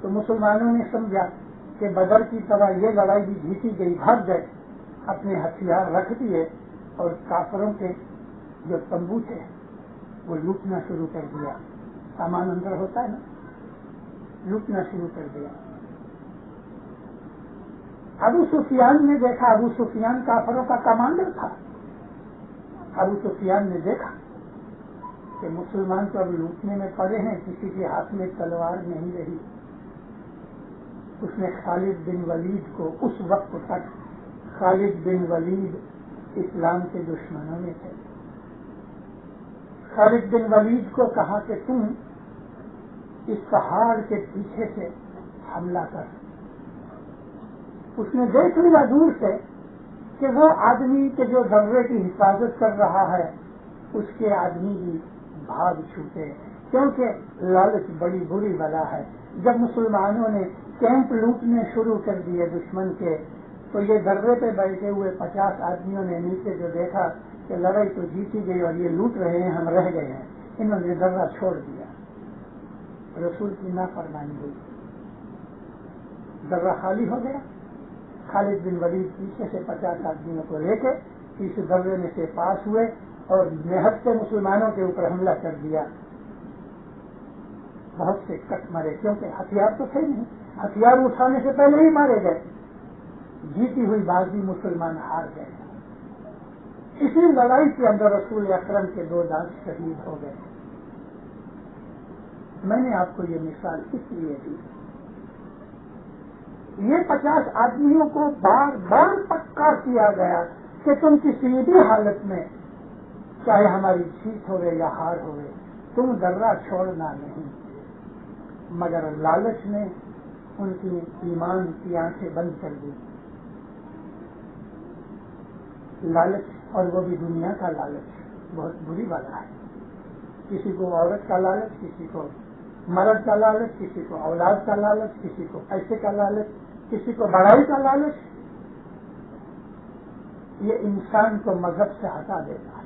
تو مسلمانوں نے سمجھا کہ بدر کی طرح یہ لڑائی بھی جیتی گئی، بھاگ گئے، اپنے ہتھیار رکھ دیے اور کافروں کے جو تمبو تھے وہ لوٹنا شروع کر دیا۔ سامان اندر ہوتا ہے نا، لوٹنا شروع کر دیا۔ ابو سفیان نے دیکھا، ابو سفیان کافروں کا کمانڈر تھا۔ ابو سفیان نے دیکھا کہ مسلمان تو اب لوٹنے میں پڑے ہیں، کسی کے ہاتھ میں تلوار نہیں رہی۔ اس نے خالد بن ولید کو، اس وقت تک خالد بن ولید اسلام کے دشمنوں میں تھے، خالد بن ولید کو کہا کہ تم اس پہاڑ کے پیچھے سے حملہ کر۔ اس نے دیکھ لیا دور سے کہ وہ آدمی کے جو درے کی حفاظت کر رہا ہے اس کے آدمی بھی بھاگ چھوٹے، کیونکہ لالچ بڑی بری بلا ہے۔ جب مسلمانوں نے کیمپ لوٹنے شروع کر دیے دشمن کے، تو یہ درے پہ بیٹھے ہوئے 50 آدمیوں نے نیچے جو دیکھا کہ لڑائی تو جیتی گئی اور یہ لوٹ رہے ہیں، ہم رہ گئے ہیں، انہوں نے درہ چھوڑ دیا۔ رسول کی نافرمانی ہوئی، درہ خالی ہو گیا۔ خالد بن ولید پیچھے سے 50 آدمیوں کو لے کے اس درے میں سے پاس ہوئے اور نہت سے مسلمانوں کے اوپر حملہ کر دیا۔ بہت سے کٹ مرے، کیونکہ ہتھیار تو تھے نہیں، ہتھیار اٹھانے سے پہلے ہی مارے گئے۔ جیتی ہوئی بازی مسلمان ہار گئے۔ اسی لڑائی کے اندر رسول اکرم کے 2 دانت شہید ہو گئے۔ میں نے آپ کو یہ مثال اس لیے دی، یہ 50 آدمیوں کو بار بار پکا کیا گیا کہ تم کسی بھی حالت میں، چاہے ہماری جیت ہوئے یا ہار ہوئے، تم درہ چھوڑنا نہیں۔ مگر لالچ نے ان کی ایمان کی آنکھیں بند کر دی۔ لالچ، اور وہ بھی دنیا کا لالچ، بہت بری والا ہے۔ کسی کو عورت کا لالچ، کسی کو مرد کا لالچ، کسی کو اولاد کا لالچ، کسی کو پیسے کا لالچ، کسی کو بڑائی کا لالچ، یہ انسان کو مذہب سے ہٹا دیتا ہے۔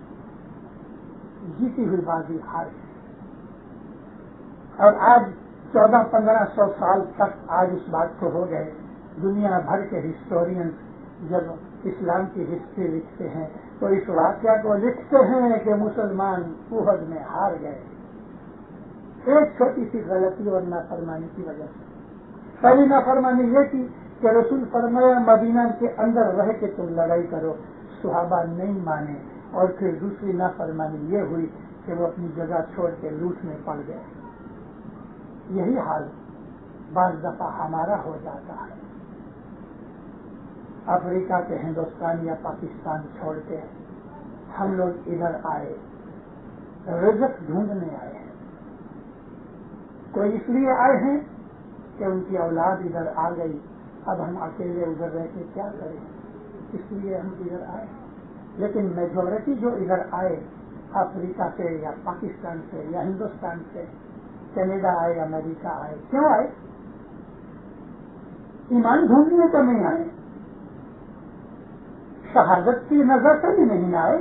جیتی ہوئی بازی ہار گئی۔ اور آج 1400-1500 سال تک آج اس بات کو ہو گئے، دنیا بھر کے ہسٹورین جب اسلام کی ہسٹری لکھتے ہیں تو اس واقعہ کو لکھتے ہیں کہ مسلمان احد میں ہار گئے، ایک چھوٹی سی غلطی اور نافرمانی کی وجہ سے۔ پہلی نافرمانی یہ تھی کہ رسول فرمایا مدینہ کے اندر رہ کے تم لڑائی کرو، صحابہ نہیں مانے، اور پھر دوسری نافرمانی یہ ہوئی کہ وہ اپنی جگہ چھوڑ کے لوٹ میں پڑ گئے۔ یہی حال بعض دفعہ ہمارا ہو جاتا ہے۔ افریقہ کے ہندوستان یا پاکستان چھوڑ کے ہم لوگ ادھر آئے، رزق ڈھونڈنے آئے ہیں۔ کوئی اس لیے آئے ہیں کہ ان کی اولاد ادھر آ گئی، اب ہم اکیلے ادھر رہ کے کیا کریں، اس لیے ہم ادھر آئے۔ لیکن میجورٹی جو ادھر آئے افریقہ سے یا پاکستان سے یا ہندوستان سے، کینیڈا آئے، امریکہ آئے، کیوں آئے؟ ایمان ڈھونڈنے تو نہیں آئے، شہادت کی نظر سے بھی نہیں آئے،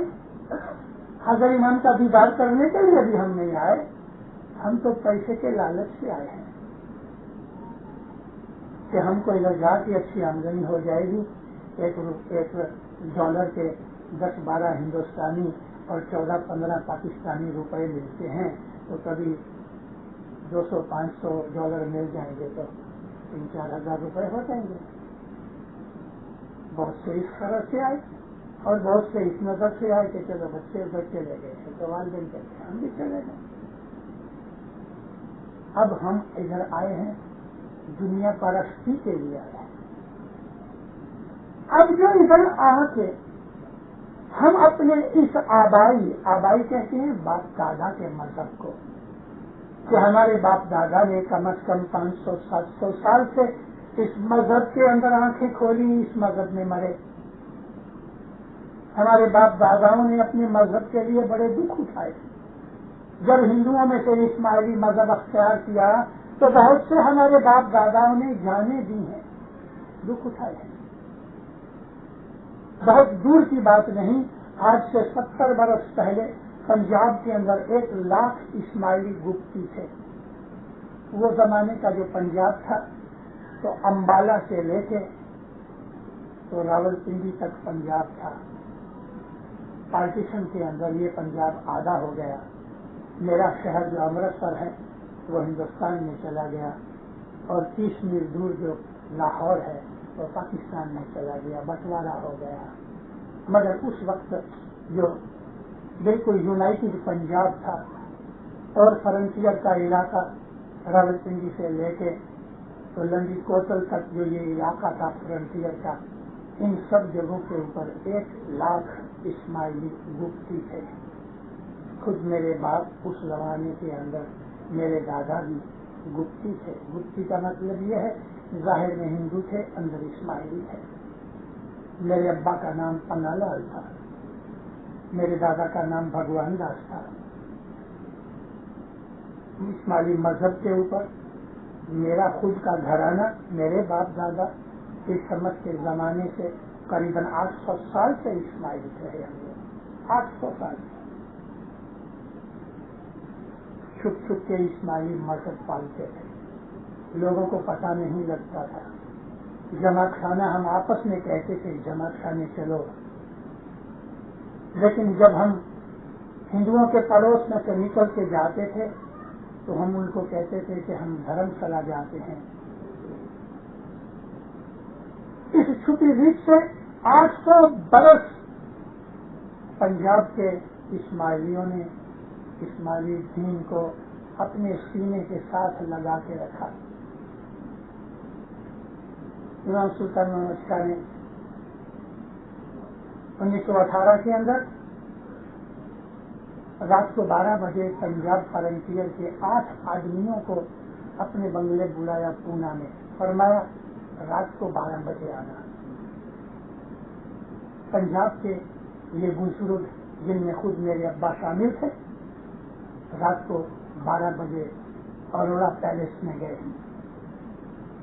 حضرت امام کا دیدار کرنے کے لیے بھی ہم نہیں آئے، ہم تو پیسے کے لالچ سے آئے ہیں۔ کہ ہم کو ادھر جا کے اچھی آمدنی ہو جائے گی، ایک ڈالر کے 10-12 ہندوستانی اور 14-15 پاکستانی روپے ملتے ہیں، تو کبھی 200-500 ڈالر مل جائیں گے تو 3-4 ہزار روپے ہو جائیں گے۔ بہت سے اس طرح سے آئے اور بہت سے اس نظر سے آئے کہ چلو بچے ادھر چلے گئے تو والدین کہتے ہیں ہم بھی چلے گئے۔ اب ہم ادھر آئے ہیں دنیا پرستی کے لیے آئے ہیں۔ اب جو ادھر آ کے ہم اپنے اس آبائی کہتے ہیں باپ دادا کے مذہب کو، کہ ہمارے باپ دادا نے کم از کم 500-700 سال سے اس مذہب کے اندر آنکھیں کھولی، اس مذہب میں مرے۔ ہمارے باپ داداؤں نے اپنے مذہب کے لیے بڑے دکھ اٹھائے۔ جب ہندوؤں میں سے اسماعیلی مذہب اختیار کیا تو بہت سے ہمارے باپ داداؤں نے جانیں دی ہیں، دکھ اٹھائے ہیں۔ بہت دور کی بات نہیں، آج سے 70 برس پہلے پنجاب کے اندر 1 لاکھ اسماعیلی گپتی تھے۔ وہ زمانے کا جو پنجاب تھا تو امبالہ سے لے کے تو راولپنڈی تک پنجاب تھا۔ پارٹیشن کے اندر یہ پنجاب آدھا ہو گیا۔ میرا شہر جو امرتسر ہے وہ ہندوستان میں چلا گیا، اور 30 میل دور جو لاہور ہے وہ پاکستان میں چلا گیا، بٹوارا ہو گیا۔ مگر اس وقت جو بالکل یونائٹڈ پنجاب تھا اور فرنٹیئر کا علاقہ راولپنڈی سے لے کے تو لنڈی کوتل تک جو یہ علاقہ تھا فرنٹیئر کا، ان سب جگہوں کے اوپر 1 لاکھ اسماعیلی گپتی تھے۔ خود میرے باپ اس زمانے کے اندر میرے دادا بھی گپتی تھے۔ گپتی کا مطلب یہ ہے ظاہر میں ہندو تھے، اندر اسماعیلی تھے۔ میرے ابا کا نام پنا لال تھا، میرے دادا کا نام بھگوان داس تھا۔ اسماعیلی مذہب کے اوپر میرا خود کا گھرانہ، میرے باپ دادا اس سمجھ کے زمانے سے قریباً 800 سال سے اسماعیلی رہے ہم لوگ، 800 سال سے چھپ چھپ کے اسماعیلی مذہب پالتے تھے، لوگوں کو پتہ نہیں لگتا تھا۔ جماعت خانہ ہم آپس میں کہتے تھے جماعت خانے چلو، لیکن جب ہم ہندوؤں کے پڑوس میں سے نکل کے جاتے تھے تو ہم ان کو کہتے تھے کہ ہم دھرم شالہ جاتے ہیں۔ اس چھپی ریت سے 800 برس پنجاب کے اسماعیلیوں نے اسماعیلی دین کو اپنے سینے کے ساتھ لگا کے رکھا۔ امام سلطان محمد شاہ نے 1918 کے اندر رات کو 12 بجے پنجاب فرنٹیئر کے 8 آدمیوں کو اپنے بنگلے بلایا پونا میں، فرمایا رات کو 12 بجے آنا۔ پنجاب کے یہ بزرگ جن میں خود میرے ابا شامل تھے رات کو 12 بجے اروڑا پیلس میں گئے۔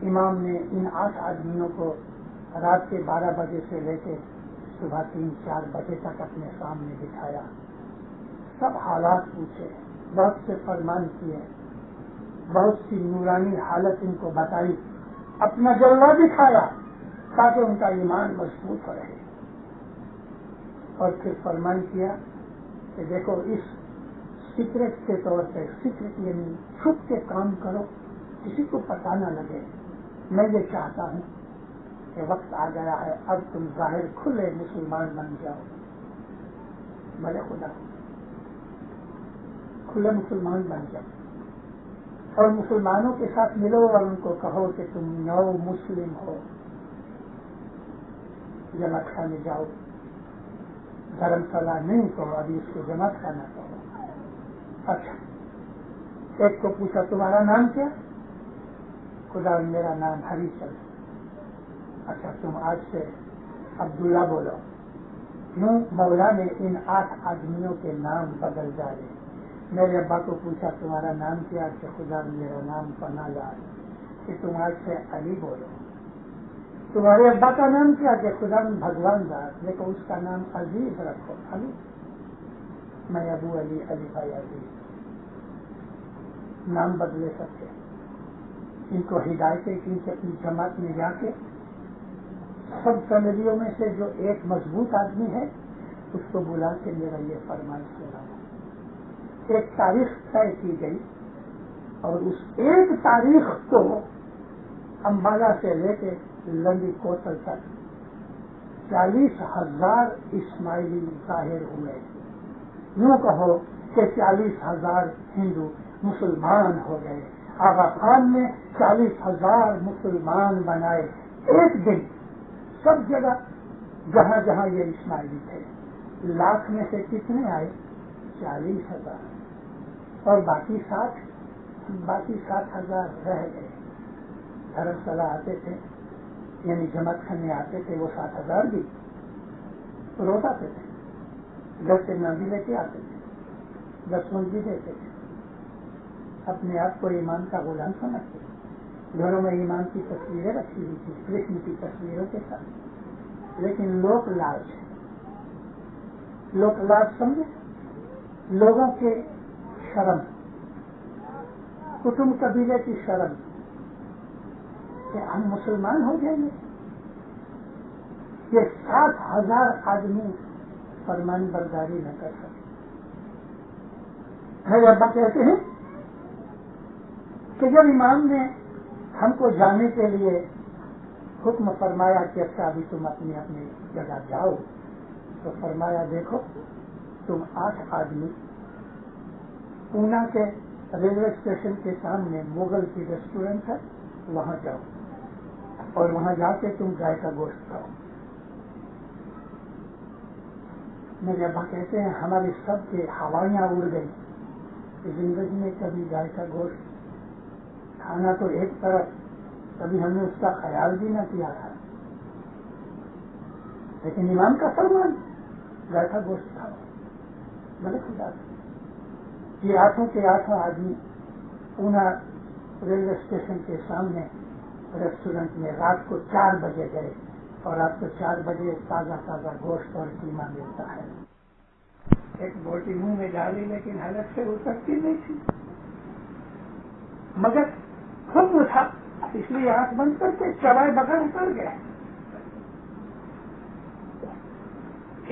امام نے ان 8 آدمیوں کو رات کے 12 بجے سے لے کے صبح 3-4 بجے تک اپنے سامنے بٹھایا، سب حالات پوچھے، بہت سے فرمان کیے، بہت سی نورانی حالت ان کو بتائی، اپنا جلوہ دکھایا تاکہ ان کا ایمان مضبوط رہے، اور پھر فرمان کیا کہ دیکھو اس سیکرٹ کے طور پہ، سیکرٹ یعنی چھپ کے کام کرو، کسی کو پتہ نہ لگے۔ میں یہ چاہتا ہوں کہ وقت آ گیا ہے اب تم ظاہر کھلے مسلمان بن جاؤ، بھلے خدا کھلے مسلمان بن جاؤ اور مسلمانوں کے ساتھ ملو اور ان کو کہو کہ تم نو مسلم ہو، جماعت خانے جاؤ، دھرم شالہ نہیں کہو، ابھی اس کو جماعت خانہ کہو۔ اچھا، ایک کو پوچھا تمہارا نام کیا؟ خدا میرا نام ہری چند۔ اچھا تم آج سے عبداللہ بولو۔ یوں مولا نے ان 8 آدمیوں کے نام بدل ڈالے۔ میرے ابا کو پوچھا تمہارا نام کیا؟ کہ خدا میرا نام پنا لال۔ کہ تم آج سے علی بولو۔ تمہارے ابا کا نام کیا؟ کہ خدا بھگوان داس، لیکن اس کا نام عزیز رکھو، علی۔ میں ابو علی، علی بھائی عزیز، نام بدلے سکتے۔ ان کو ہدایتیں کی کہ اپنی جماعت میں جا کے سب فیملیوں میں سے جو ایک مضبوط آدمی ہے اس کو بلا کے میرا یہ فرمائش سناؤ۔ ایک تاریخ طے کی گئی اور اس ایک تاریخ کو امبالہ سے لے کے لنڈی کوتل تک 40,000 اسماعیلی ظاہر ہوئے۔ یوں کہو کہ 40,000 ہندو مسلمان ہو گئے۔ آغا خان نے 40,000 مسلمان بنائے ایک دن، سب جگہ جہاں جہاں یہ اسماعیلی تھے۔ لاکھ میں سے کتنے آئے؟ 40,000، اور باقی 60,000 رہ گئے۔ دھرم شالہ آتے تھے، یعنی جماعت خانے آتے تھے، وہ 60,000 بھی روز آتے تھے، گھر سے نہ بھی لے کے آتے تھے، 10 منٹ بھی دیتے تھے، اپنے آپ کو ایمان کا غلام سمجھتے تھے۔ گھروں میں ایمان کی تصویریں رکھی ہوئی تھی کرشن کی تصویروں کے ساتھ، لیکن لوک لاج سمجھے، لوگوں کے شرم، کٹمب قبیلے کی شرم کہ ہم مسلمان ہو جائیں گے۔ یہ 60,000 آدمی فرمان برداری نہ کر سکے۔ میرے ابا کہتے ہیں کہ جب امام نے ہم کو جانے کے لیے حکم فرمایا کہ اچھا ابھی تم اپنی اپنی جگہ جاؤ، تو فرمایا دیکھو تم 8 آدمی پونا کے ریلوے اسٹیشن کے سامنے مغل کی ریسٹورینٹ ہے، وہاں جاؤ اور وہاں جا کے تم گائے کا گوشت کھاؤ۔ میرے ابا کہتے ہیں ہماری سب کے ہوائیاں اڑ گئی، زندگی میں کبھی گائے کا گوشت کھانا تو ایک طرف، کبھی ہم نے اس کا خیال بھی نہ کیا تھا، لیکن امام کا فرمان گائے کا گوشت کھاؤ۔ بڑے خدا سے یہ 8 کے 8 آدمی پونا ریلوے اسٹیشن کے سامنے ریسٹورینٹ میں رات کو 4 بجے گئے، اور رات کو 4 بجے تازہ گوشت اور قیمہ ملتا ہے۔ ایک بوٹی منہ میں ڈالی لیکن حالت سے اترتی نہیں تھی، مگر حکم تھا اس لیے آنکھ بند کر کے چبائے بغیر اتر گیا۔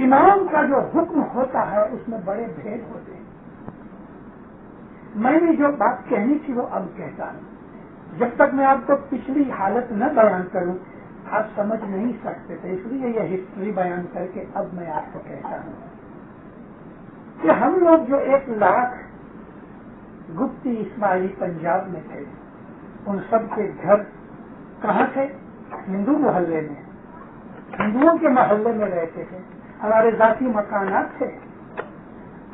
امام کا جو حکم ہوتا ہے اس میں بڑے بھید ہوتے ہیں۔ میں نے جو بات کہنی تھی وہ اب کہتا ہوں، جب تک میں آپ کو پچھلی حالت نہ بیان کروں آپ سمجھ نہیں سکتے تھے، اس لیے یہ ہسٹری بیان کر کے اب میں آپ کو کہتا ہوں کہ ہم لوگ جو 1 لاکھ گپتی اسماعیلی پنجاب میں تھے، ان سب کے گھر کہاں تھے؟ ہندو محلے میں، ہندوؤں کے محلے میں رہتے تھے، ہمارے ذاتی مکانات تھے۔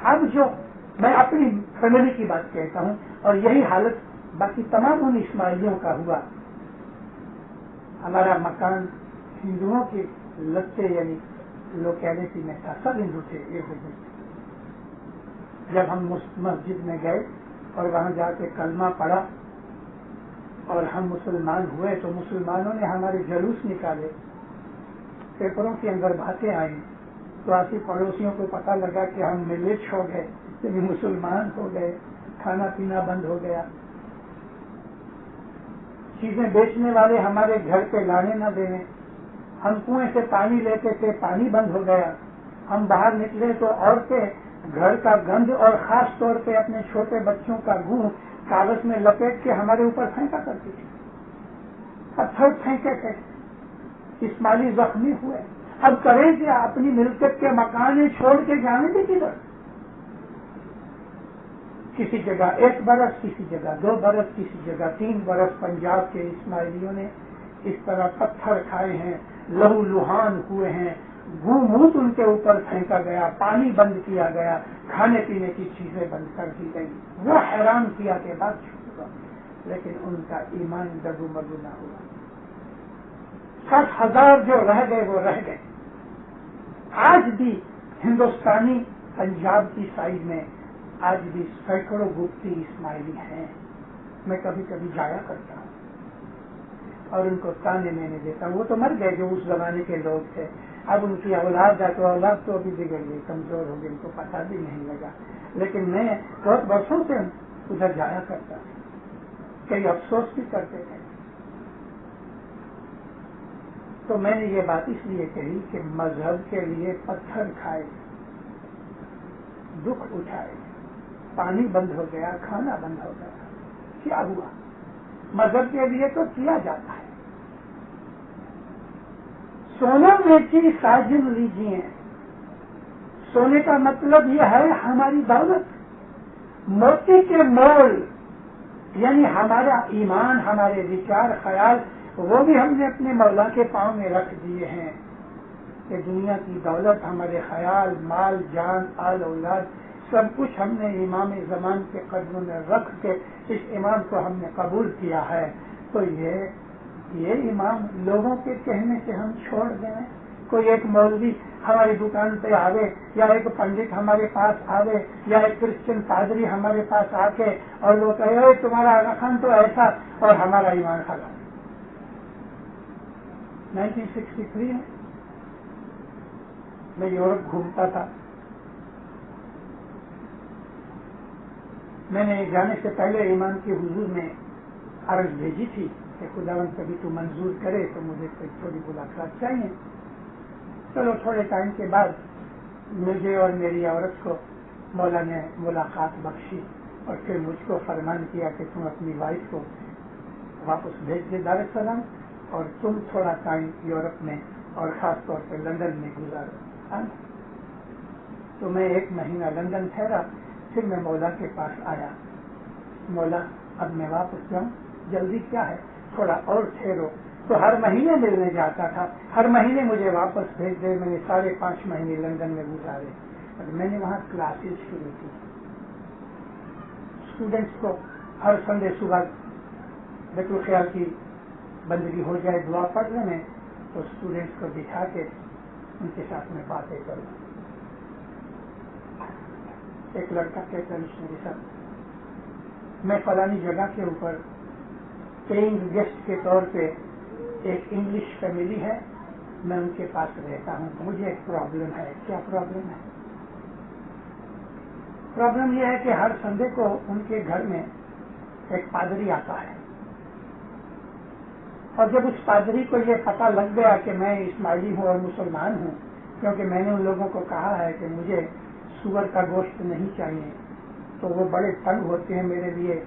اب جو میں اپنی فیملی کی بات کہتا ہوں، اور یہی حالت باقی تمام ان اسماعیلیوں کا ہوا۔ ہمارا مکان ہندوؤں کے لگتے یعنی لوکیلٹی میں تھا، سب ہندو تھے ایک ہی۔ جب ہم مسجد میں گئے اور وہاں جا کے کلمہ پڑھا اور ہم مسلمان ہوئے تو مسلمانوں نے ہمارے جلوس نکالے، پیپروں کے اندر باتیں آئیں، تو ایسی پڑوسیوں کو پتہ لگا کہ ہم ملیچ ہو گئے، یعنی مسلمان ہو گئے، کھانا پینا بند ہو گیا، چیزیں بیچنے والے ہمارے گھر پہ لانے نہ دینے، ہم کنویں سے پانی لیتے تھے، پانی بند ہو گیا، ہم باہر نکلے تو عورتیں گھر کا گند اور خاص طور پہ اپنے چھوٹے بچوں کا گوں کاغذ میں لپیٹ کے ہمارے اوپر پھینکا کرتی تھی، پتھر پھینکے تھے، اسماعیلی زخمی ہوئے۔ اب کریں کہ اپنی ملکیت کے مکان چھوڑ کے جانے بھی کدھر؟ کسی جگہ 1 برس، کسی جگہ 2 برس، کسی جگہ 3 برس پنجاب کے اسماعیلیوں نے اس طرح پتھر کھائے ہیں، لہو لہان ہوئے ہیں، گوموت ان کے اوپر پھینکا گیا، پانی بند کیا گیا، کھانے پینے کی چیزیں بند کر دی گئی۔ وہ حیران کیا کہ بات چھوٹا، لیکن ان کا ایمان ڈگو مگو نہ ہوا۔ 60,000 جو رہ گئے وہ رہ گئے۔ آج بھی ہندوستانی پنجاب کی سائڈ میں آج بھی سینکڑوں گپتی اسماعیلی ہیں۔ میں کبھی کبھی جایا کرتا ہوں اور ان کو تانے میں دیتا ہوں۔ وہ تو مر گئے جو اس زمانے کے لوگ تھے، اب ان کی اولاد ہے تو اولاد تو ابھی بگڑ گئی، کمزور ہو گئی، ان کو پتہ بھی نہیں لگا، لیکن میں بہت برسوں سے ادھر جایا کرتا ہوں۔ کئی افسوس بھی کرتے تھے. تو میں نے یہ بات اس لیے کہی کہ مذہب کے لیے پتھر کھائے، دکھ اٹھائے، پانی بند ہو گیا، کھانا بند ہو گیا، کیا ہوا؟ مذہب کے لیے تو کیا جاتا ہے. سونا بیچی ساجن لیجیے. سونے کا مطلب یہ ہے ہماری دولت. موتی کے مول یعنی ہمارا ایمان، ہمارے وچار خیال، وہ بھی ہم نے اپنے مولا کے پاؤں میں رکھ دیے ہیں کہ دنیا کی دولت، ہمارے خیال، مال، جان، آل اولاد، سب کچھ ہم نے امام زمان کے قدموں میں رکھ کے اس امام کو ہم نے قبول کیا ہے. تو یہ امام لوگوں کے کہنے سے ہم چھوڑ دیں؟ کوئی ایک مولوی ہماری دکان پہ آوے، یا ایک پنڈت ہمارے پاس آوے، یا ایک کرسچن پادری ہمارے پاس آ کے اور وہ کہے تمہارا آغا خان تو ایسا اور ہمارا ایمان خراب. 1963 میں میں یورپ گھومتا تھا. میں نے جانے سے پہلے ایمان کے حضور میں عرض بھیجی تھی کہ خداوند کبھی تو منظور کرے تو مجھے کوئی تھوڑی ملاقات چاہیے. چلو تھوڑے ٹائم کے بعد مجھے اور میری عورت کو مولا نے ملاقات بخشی اور پھر مجھ کو فرمان کیا کہ تم اپنی وائف کو واپس بھیج دے دار السلام اور تم تھوڑا ٹائم یورپ میں اور خاص طور پہ لندن میں گزارو. تو میں 1 مہینہ لندن ٹھہرا، پھر میں مولا کے پاس آیا. مولا اب میں واپس جاؤں، جلدی کیا ہے، تھوڑا اور ٹھہرو. تو ہر مہینے ملنے جاتا تھا، ہر مہینے مجھے واپس بھیج دے. میں نے 5.5 مہینے لندن میں گزارے اور میں نے وہاں کلاسز شروع کی. اسٹوڈینٹس کو ہر سنڈے صبح بیت الخیال کی بندگی ہو جائے، دعا پڑھ رہے ہیں تو اسٹوڈینٹس کو بٹھا کے ان کے ساتھ میں باتیں کروں. ایک لڑکا کہتا ہے مشنری صاحب میں فلانی جگہ کے اوپر پیئنگ گیسٹ کے طور پہ ایک انگلش فیملی ہے، میں ان کے پاس رہتا ہوں، مجھے ایک پرابلم ہے. کیا پرابلم ہے؟ پرابلم یہ ہے کہ ہر سنڈے کو ان کے گھر میں ایک پادری آتا ہے اور جب اس پادری کو یہ پتہ لگ گیا کہ میں اسماعیلی ہوں اور مسلمان ہوں، کیونکہ میں نے ان لوگوں کو کہا ہے کہ مجھے سور کا گوشت نہیں چاہیے، تو وہ بڑے تنگ ہوتے ہیں میرے لیے.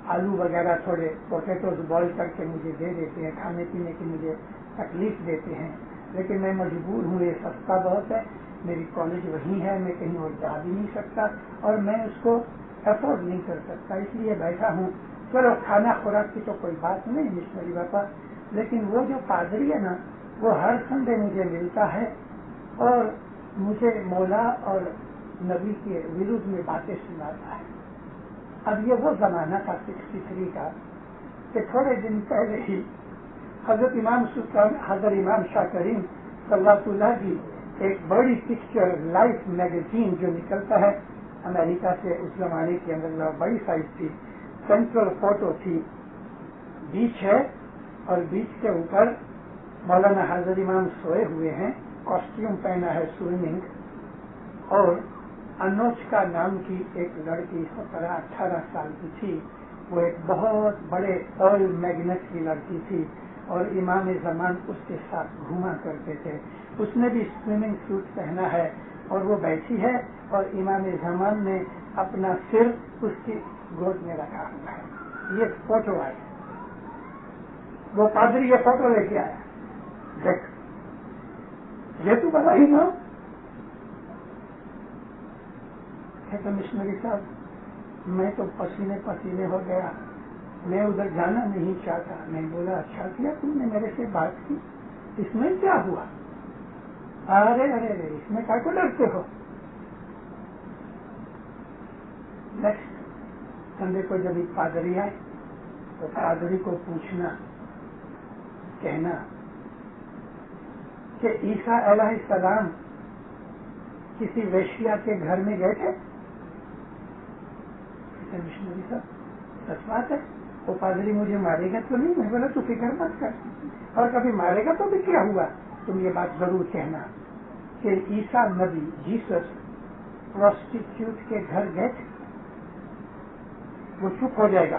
آلو وغیرہ تھوڑے پوٹیٹوز بوائل کر کے مجھے دے دیتے ہیں، کھانے پینے کی مجھے تکلیف دیتے ہیں، لیکن میں مجبور ہوں، یہ سستا بہت ہے، میری کالج وہیں ہے، میں کہیں اور جا بھی نہیں سکتا اور میں اس کو افورڈ نہیں کر سکتا، اس لیے بیٹھا ہوں. چلو کھانا خوراک کی تو کوئی بات نہیں مشنری باپا، لیکن وہ جو پادری ہے نا وہ ہر سنڈے مجھے ملتا ہے اور مجھے مولا اور نبی کے ورود میں باتیں سناتا ہے. اب یہ وہ زمانہ تھا 63 کا کہ تھوڑے دن پہلے ہی حضرت امام سلطان حضرت امام شاہ کریم صلی اللہ علیہ کی ایک بڑی پکچر لائف میگزین جو نکلتا ہے امریکہ سے، اس زمانے کے اندر بڑی سائز تھی، سینٹرل فوٹو تھی، بیچ ہے اور بیچ کے اوپر مولانا حضرت امام سوئے ہوئے ہیں، کاسٹیوم پہنا ہے سوئمنگ، اور انوچکا نام کی ایک لڑکی 17-18 سال کی تھی، وہ ایک بہت بڑے آئل میگنیٹ کی لڑکی تھی اور امام زمان اس کے ساتھ گھوما کرتے تھے. اس نے بھی سوئمنگ سوٹ پہنا ہے اور وہ بیٹھی ہے اور امام زمان نے اپنا سر اس کی گود میں رکھا ہوا ہے. یہ فوٹو آئی، وہ پادری یہ فوٹو لے کے آیا، دیکھ یہ تو بتا ہی نا. کہتا مشنری صاحب میں تو پسینے پسینے ہو گیا، میں ادھر جانا نہیں چاہتا. میں بولا اچھا کیا تم نے میرے سے بات کی، اس میں کیا ہوا؟ ارے ارے ارے اس میں کیا کو ڈرتے ہو؟ نیکسٹ سنڈے کو جب ایک پادری آئے تو پادری کو پوچھنا، کہنا کہ عیسیٰ علیہ السلام کسی ویشیا کے گھر میں گئے تھے؟ مشنری صاحب سچ بات ہے، وہ پادری مجھے مارے گا تو نہیں؟ میں بولا تو فکر مت کر، اور کبھی مارے گا تو بھی کیا ہوا، تم یہ بات ضرور کہنا کہ عیسیٰ نبی جیسس پروسٹیٹیوٹ کے گھر گئے تھے. وہ چپ ہو جائے گا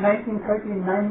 1939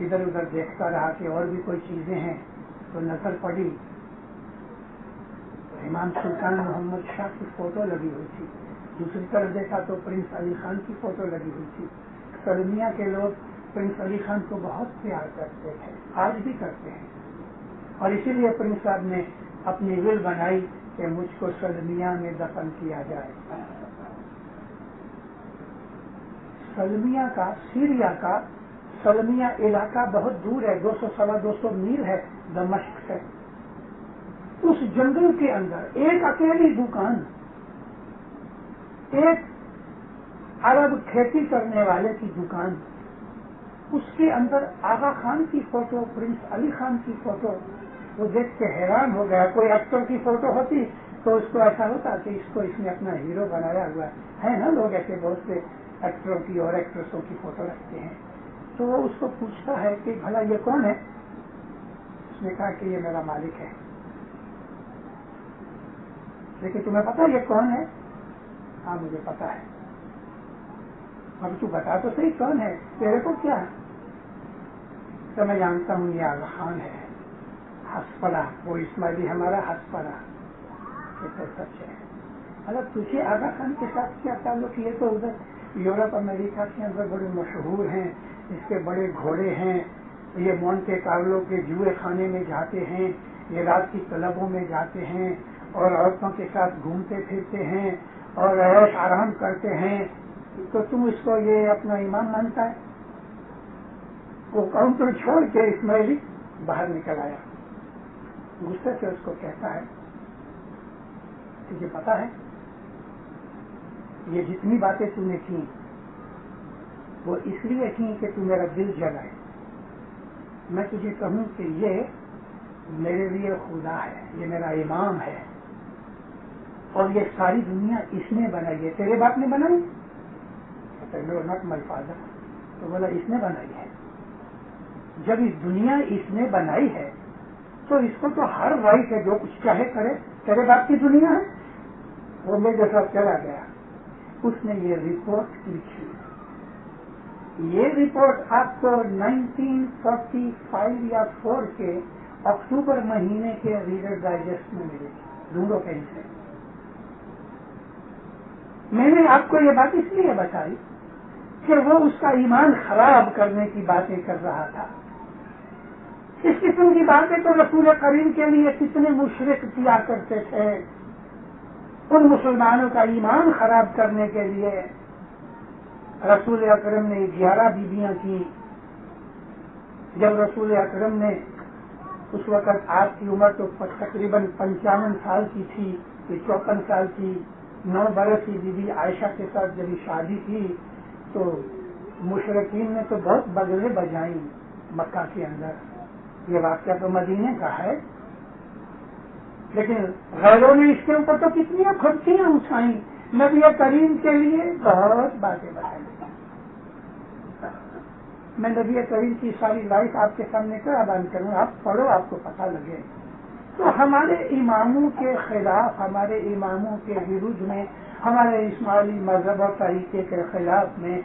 ادھر ادھر دیکھتا رہا کہ اور بھی کوئی چیزیں ہیں، تو نظر پڑی امام سلطان محمد شاہ کی فوٹو لگی ہوئی تھی، دوسری طرف دیکھا تو پرنس علی خان کی فوٹو لگی ہوئی تھی۔ سلمیہ کے لوگ پرنس علی خان کو بہت پیار کرتے تھے، آج بھی کرتے ہیں، اور اسی لیے پرنس صاحب نے اپنی ول بنائی کہ مجھ کو سلمیہ میں دفن کیا جائے۔ سلمیہ کا، سیریا کا سلمیہ علاقہ بہت دور ہے، 200 میل ہے دمشق سے۔ اس جنگل کے اندر ایک اکیلی دکان، ایک عرب کھیتی کرنے والے کی دکان، اس کے اندر آغا خان کی فوٹو، پرنس علی خان کی فوٹو۔ وہ دیکھ کے حیران ہو گیا۔ کوئی ایکٹر کی فوٹو ہوتی تو اس کو ایسا ہوتا کہ اس نے اپنا ہیرو بنایا ہوا ہے نا، لوگ ایسے بہت سے ایکٹروں کی اور ایکٹریسوں کی فوٹو رکھتے ہیں۔ تو وہ اس کو پوچھتا ہے کہ بھلا یہ کون ہے؟ اس نے کہا کہ یہ میرا مالک ہے۔ لیکن تمہیں پتا یہ کون ہے؟ ہاں مجھے پتا ہے۔ اب تو بتا تو صحیح کون ہے، تیرے کو کیا ہے؟ تو میں جانتا ہوں یہ آغا خان ہے۔ ہنس پڑا وہ اسماعیلی، ہمارا ہنس پڑا کہ تو سچ ہے۔ اگر تجھے آغا خان کے ساتھ کیا تعلق؟ یہ تو ادھر یورپ امریکہ کے اندر بڑے مشہور ہیں، اس کے بڑے گھوڑے ہیں، یہ مونٹے کارلو کے جوئے خانے میں جاتے ہیں، یہ رات کی کلبوں میں جاتے ہیں اور عورتوں کے ساتھ گھومتے پھرتے ہیں اور عیش آرام کرتے ہیں، تو تم اس کو یہ اپنا امام مانتا ہے؟ وہ کاؤنٹر چھوڑ کے اسماعیلی باہر نکل آیا، غصے سے اس کو کہتا ہے تجھے پتا ہے یہ جتنی باتیں تو نے کی وہ اس لیے کی کہ تو میرا دل جلائے۔ میں تجھے کہوں کہ یہ میرے لیے خدا ہے، یہ میرا امام ہے، اور یہ ساری دنیا اس نے بنائی ہے۔ تیرے باپ نے بنائی؟ Not my father. تو بولا اس نے بنائی ہے۔ جب اس دنیا اس نے بنائی ہے تو اس کو تو ہر رائٹ ہے جو کچھ چاہے کرے۔ تیرے باپ کی دنیا ہے؟ وہ میرے ساتھ چلا گیا، اس نے یہ رپورٹ لکھی۔ یہ رپورٹ آپ کو 1945 یا 4 کے اکتوبر مہینے کے ریڈر ڈائجسٹ میں ملے گی، ڈھونڈو کہیں سے۔ میں نے آپ کو یہ بات اس لیے بتائی کہ وہ اس کا ایمان خراب کرنے کی باتیں کر رہا تھا۔ اس قسم کی باتیں تو رسول کریم کے لیے کتنے مشرک کیا کرتے تھے، ان مسلمانوں کا ایمان خراب کرنے کے لیے رسول اکرم نے 11 بیویاں کی۔ جب رسول اکرم نے، اس وقت آپ کی عمر تو تقریباً 55 سال کی تھی، یہ 54 سال کی، 9 برس کی بی بی عائشہ کے ساتھ جب شادی کی تو مشرکین نے تو بہت بغلیں بجائیں مکہ کے اندر۔ یہ واقعہ تو مدینے کا ہے، لیکن غیروں نے اس کے اوپر تو کتنی کھٹیاں اٹھائیں، نبی کریم کے لیے بہت باتیں بتائیں۔ میں نبی کریم کی ساری لائف آپ کے سامنے کیا بیان کروں؟ آپ پڑھو، آپ کو پتہ لگے۔ تو ہمارے اماموں کے خلاف، ہمارے اماموں کے وروج میں، ہمارے اسماعیلی مذہب اور طریقے کے خلاف میں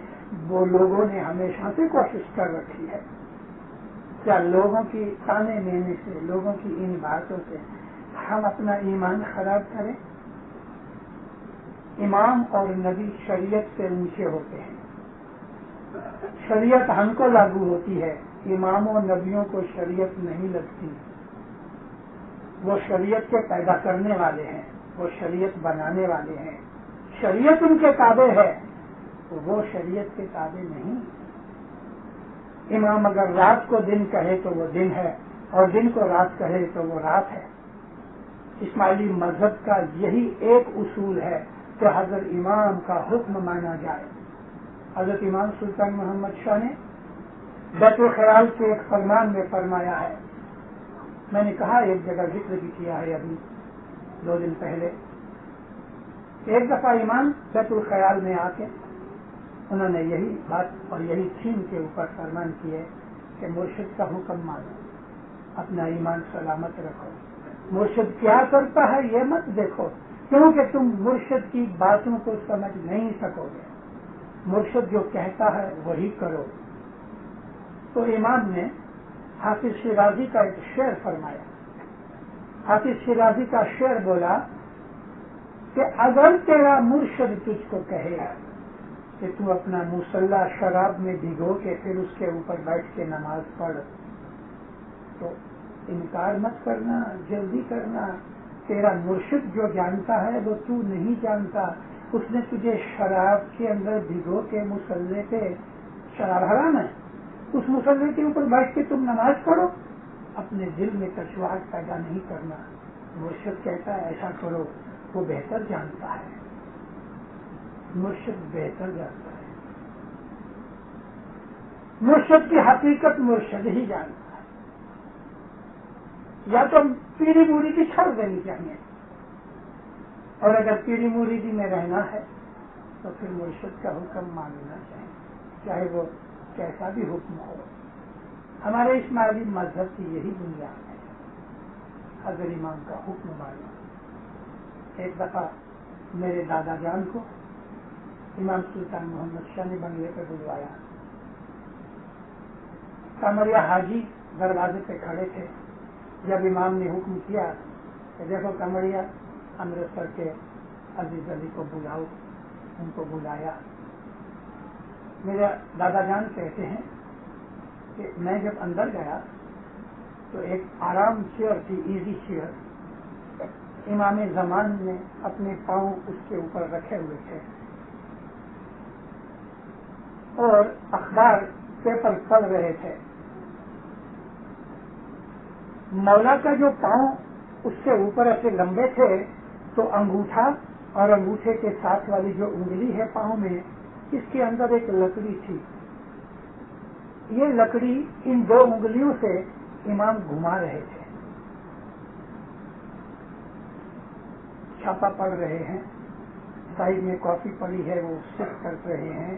وہ لوگوں نے ہمیشہ سے کوشش کر رکھی ہے۔ کیا لوگوں کی تانے مینے سے، لوگوں کی ان باتوں سے ہم اپنا ایمان خراب کریں؟ امام اور نبی شریعت سے اونچے ہوتے ہیں، شریعت ہم کو لاگو ہوتی ہے، اماموں نبیوں کو شریعت نہیں لگتی۔ وہ شریعت کے پیدا کرنے والے ہیں، وہ شریعت بنانے والے ہیں، شریعت ان کے تابع ہے، وہ شریعت کے تابع نہیں۔ امام اگر رات کو دن کہے تو وہ دن ہے، اور دن کو رات کہے تو وہ رات ہے۔ اسماعیلی مذہب کا یہی ایک اصول ہے کہ حضرت امام کا حکم مانا جائے۔ حضرت امام سلطان محمد شاہ نے بیت الخیال کے ایک فرمان میں فرمایا ہے، میں نے کہا ایک جگہ ذکر بھی کیا ہے ابھی 2 دن پہلے، ایک دفعہ امام بیت الخیال میں آ کے انہوں نے یہی بات اور یہی تھیم کے اوپر فرمان کیے کہ مرشد کا حکم مانو، اپنا ایمان سلامت رکھو، مرشد کیا کرتا ہے یہ مت دیکھو، کیونکہ تم مرشد کی باتوں کو سمجھ نہیں سکو گے، مرشد جو کہتا ہے وہی کرو۔ تو امام نے حافظ شیرازی کا ایک شعر فرمایا. حافظ شیرازی کا شعر بولا کہ اگر تیرا مرشد تجھ کو کہے کہ تو اپنا مصلہ شراب میں بھگو کے پھر اس کے اوپر بیٹھ کے نماز پڑھ تو انکار مت کرنا، جلدی کرنا. تیرا مرشد جو جانتا ہے وہ تو نہیں جانتا. اس نے تجھے شراب کے اندر بھگو کے مصلے پہ، شراب حرام ہے، اس مصلے کے اوپر بیٹھ کے تم نماز پڑھو. اپنے دل میں کشواہٹ پیدا نہیں کرنا. مرشد کہتا ہے ایسا کرو، وہ بہتر جانتا ہے. مرشد بہتر جانتا ہے. مرشد کی حقیقت مرشد ہی جانتا ہے. یا تو پیری مریدی چھوڑ دینی چاہیے، اور اگر پیری مریدی میں رہنا ہے تو پھر مرشد کا حکم ماننا چاہیے، چاہے وہ کیسا بھی حکم ہو. ہمارے اسماعیلی مذہب کی یہی بنیاد ہے، حضرت امام کا حکم ماننا. ایک دفعہ میرے دادا جان کو امام سلطان محمد شاہ نے بنگلے پہ بلوایا. کمریا حاجی دروازے پہ کھڑے تھے. جب امام نے حکم کیا کہ دیکھو کمریا امرتسر کے عزیز علی کو بلاؤ، ان کو بلایا. میرے دادا جان کہتے ہیں کہ میں جب اندر گیا تو ایک آرام چیئر تھی، ایزی چیئر. امام زمان نے اپنے پاؤں اس کے اوپر رکھے ہوئے تھے اور اخبار پیپر پڑھ رہے تھے. مولا کا جو پاؤں اس کے اوپر ایسے لمبے تھے تو انگوٹھا اور انگوٹھے کے ساتھ والی جو انگلی ہے پاؤں میں، اس کے اندر ایک لکڑی تھی. یہ لکڑی ان دو انگلیوں سے امام گھما رہے تھے. چھاپا پڑھ رہے ہیں، سائڈ میں کافی پڑی ہے وہ سپ کر رہے ہیں،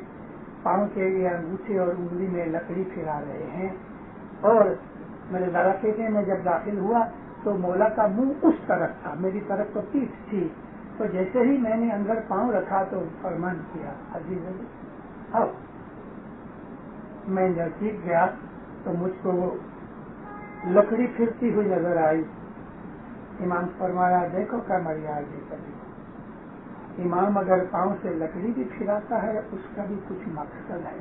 پاؤں کے لیے انگوٹھے اور انگلی میں لکڑی پھرا رہے ہیں. اور میرے دادا کہتے ہیں میں جب داخل ہوا تو مولا کا منہ اس طرف تھا، میری طرف تو پیٹھ تھی. تو جیسے ہی میں نے اندر پاؤں رکھا تو فرمان کیا عزیز علی آؤ. میں نزدیک گیا تو مجھ کو وہ لکڑی پھرتی ہوئی نظر آئی. امام فرمایا دیکھو کمریا عزیز علی، امام اگر پاؤں سے لکڑی بھی پھراتا ہے اس کا بھی کچھ مقصد ہے.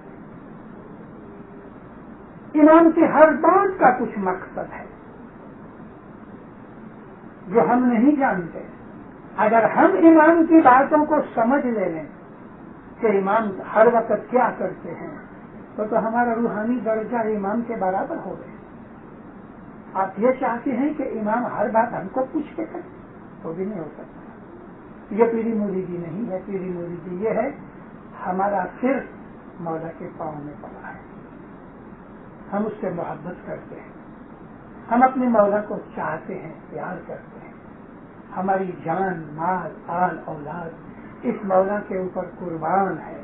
امام کی ہر بات کا کچھ مقصد ہے جو ہم نہیں جانتے. اگر ہم امام کی باتوں کو سمجھ لے لیں کہ امام ہر وقت کیا کرتے ہیں تو ہمارا روحانی درجہ امام کے برابر ہو گئے. آپ یہ چاہتے ہیں کہ امام ہر بات ہم کو پوچھ کے کریں، وہ بھی نہیں ہو سکتا. یہ پیری مریدی نہیں ہے. پیری مریدی یہ ہے ہمارا صرف مولا کے پاؤں میں پڑا ہے، ہم اس سے محبت کرتے ہیں، ہم اپنے مولا کو چاہتے ہیں، پیار کرتے ہیں. ہماری جان، مال، آل، اولاد اس مولا کے اوپر قربان ہے.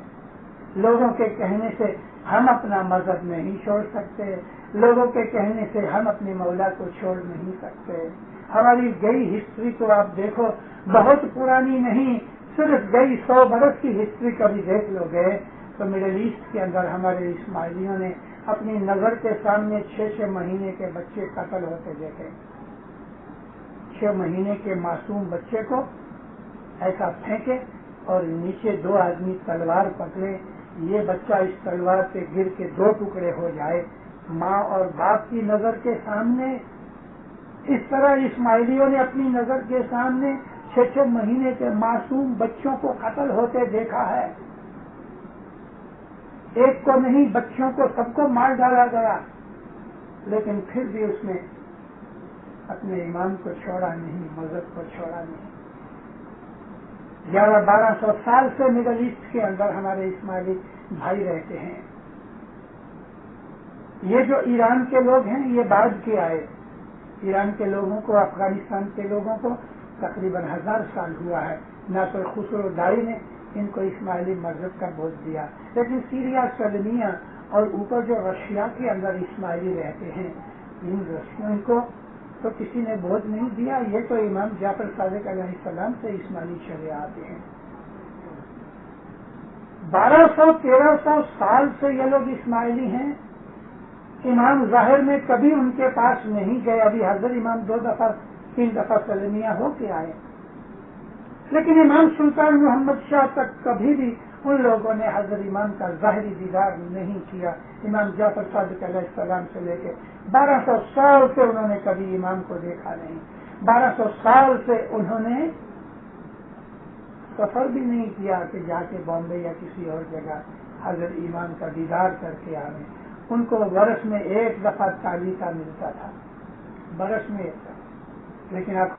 لوگوں کے کہنے سے ہم اپنا مذہب نہیں چھوڑ سکتے، لوگوں کے کہنے سے ہم اپنے مولا کو چھوڑ نہیں سکتے. ہماری گئی ہسٹری تو آپ دیکھو، بہت پرانی نہیں، صرف گئی 100 برس کی ہسٹری کبھی دیکھ لو گے تو مڈل ایسٹ کے اندر ہمارے اسماعیلیوں نے اپنی نظر کے سامنے 6 مہینے کے بچے قتل ہوتے دیکھے. 6 مہینے کے معصوم بچے کو ایسا پھینکے اور نیچے 2 آدمی تلوار پکڑے، یہ بچہ اس تلوار پہ گر کے 2 ٹکڑے ہو جائے. ماں اور باپ کی نظر کے سامنے اس طرح اسماعیلیوں نے اپنی نظر کے سامنے 6 مہینے کے معصوم بچوں کو قتل ہوتے دیکھا ہے. ایک کو نہیں، بچوں کو سب کو مار ڈالا گیا، لیکن پھر بھی اس نے اپنے امام کو چھوڑا نہیں، مذہب کو چھوڑا نہیں. 1100-1200 سال سے مڈل ایسٹ کے اندر ہمارے اسماعیلی بھائی رہتے ہیں. یہ جو ایران کے لوگ ہیں یہ بعد کے آئے. ایران کے لوگوں کو، افغانستان کے لوگوں کو تقریباً 1000 سال ہوا ہے. ناصر خسرو دائی نے ان کو اسماعیلی مذہب کا بوجھ دیا، لیکن سیریا، سلمیا اور اوپر جو رشیا کے اندر اسماعیلی رہتے ہیں ان رشیوں کو تو کسی نے بوجھ نہیں دیا. یہ تو امام جعفر صادق علیہ السلام سے اسماعیلی چلے آتے ہیں. 1200-1300 سال سے یہ لوگ اسماعیلی ہیں. امام ظاہر میں کبھی ان کے پاس نہیں گئے. ابھی حضرت امام 2-3 دفعہ سلمیہ ہو کے آئے, لیکن امام سلطان محمد شاہ تک کبھی بھی ان لوگوں نے حضرت امام کا ظاہری دیدار نہیں کیا. امام جعفر صادق علیہ السلام سے لے کے 1200 سال سے انہوں نے کبھی امام کو دیکھا نہیں. 1200 سال سے انہوں نے سفر بھی نہیں کیا کہ جا کے بامبے یا کسی اور جگہ حضرت امام کا دیدار کر کے آئے. ان کو برس میں 1 دفعہ تعلیقہ ملتا تھا, برس میں 1 دفعہ. لیکن آپ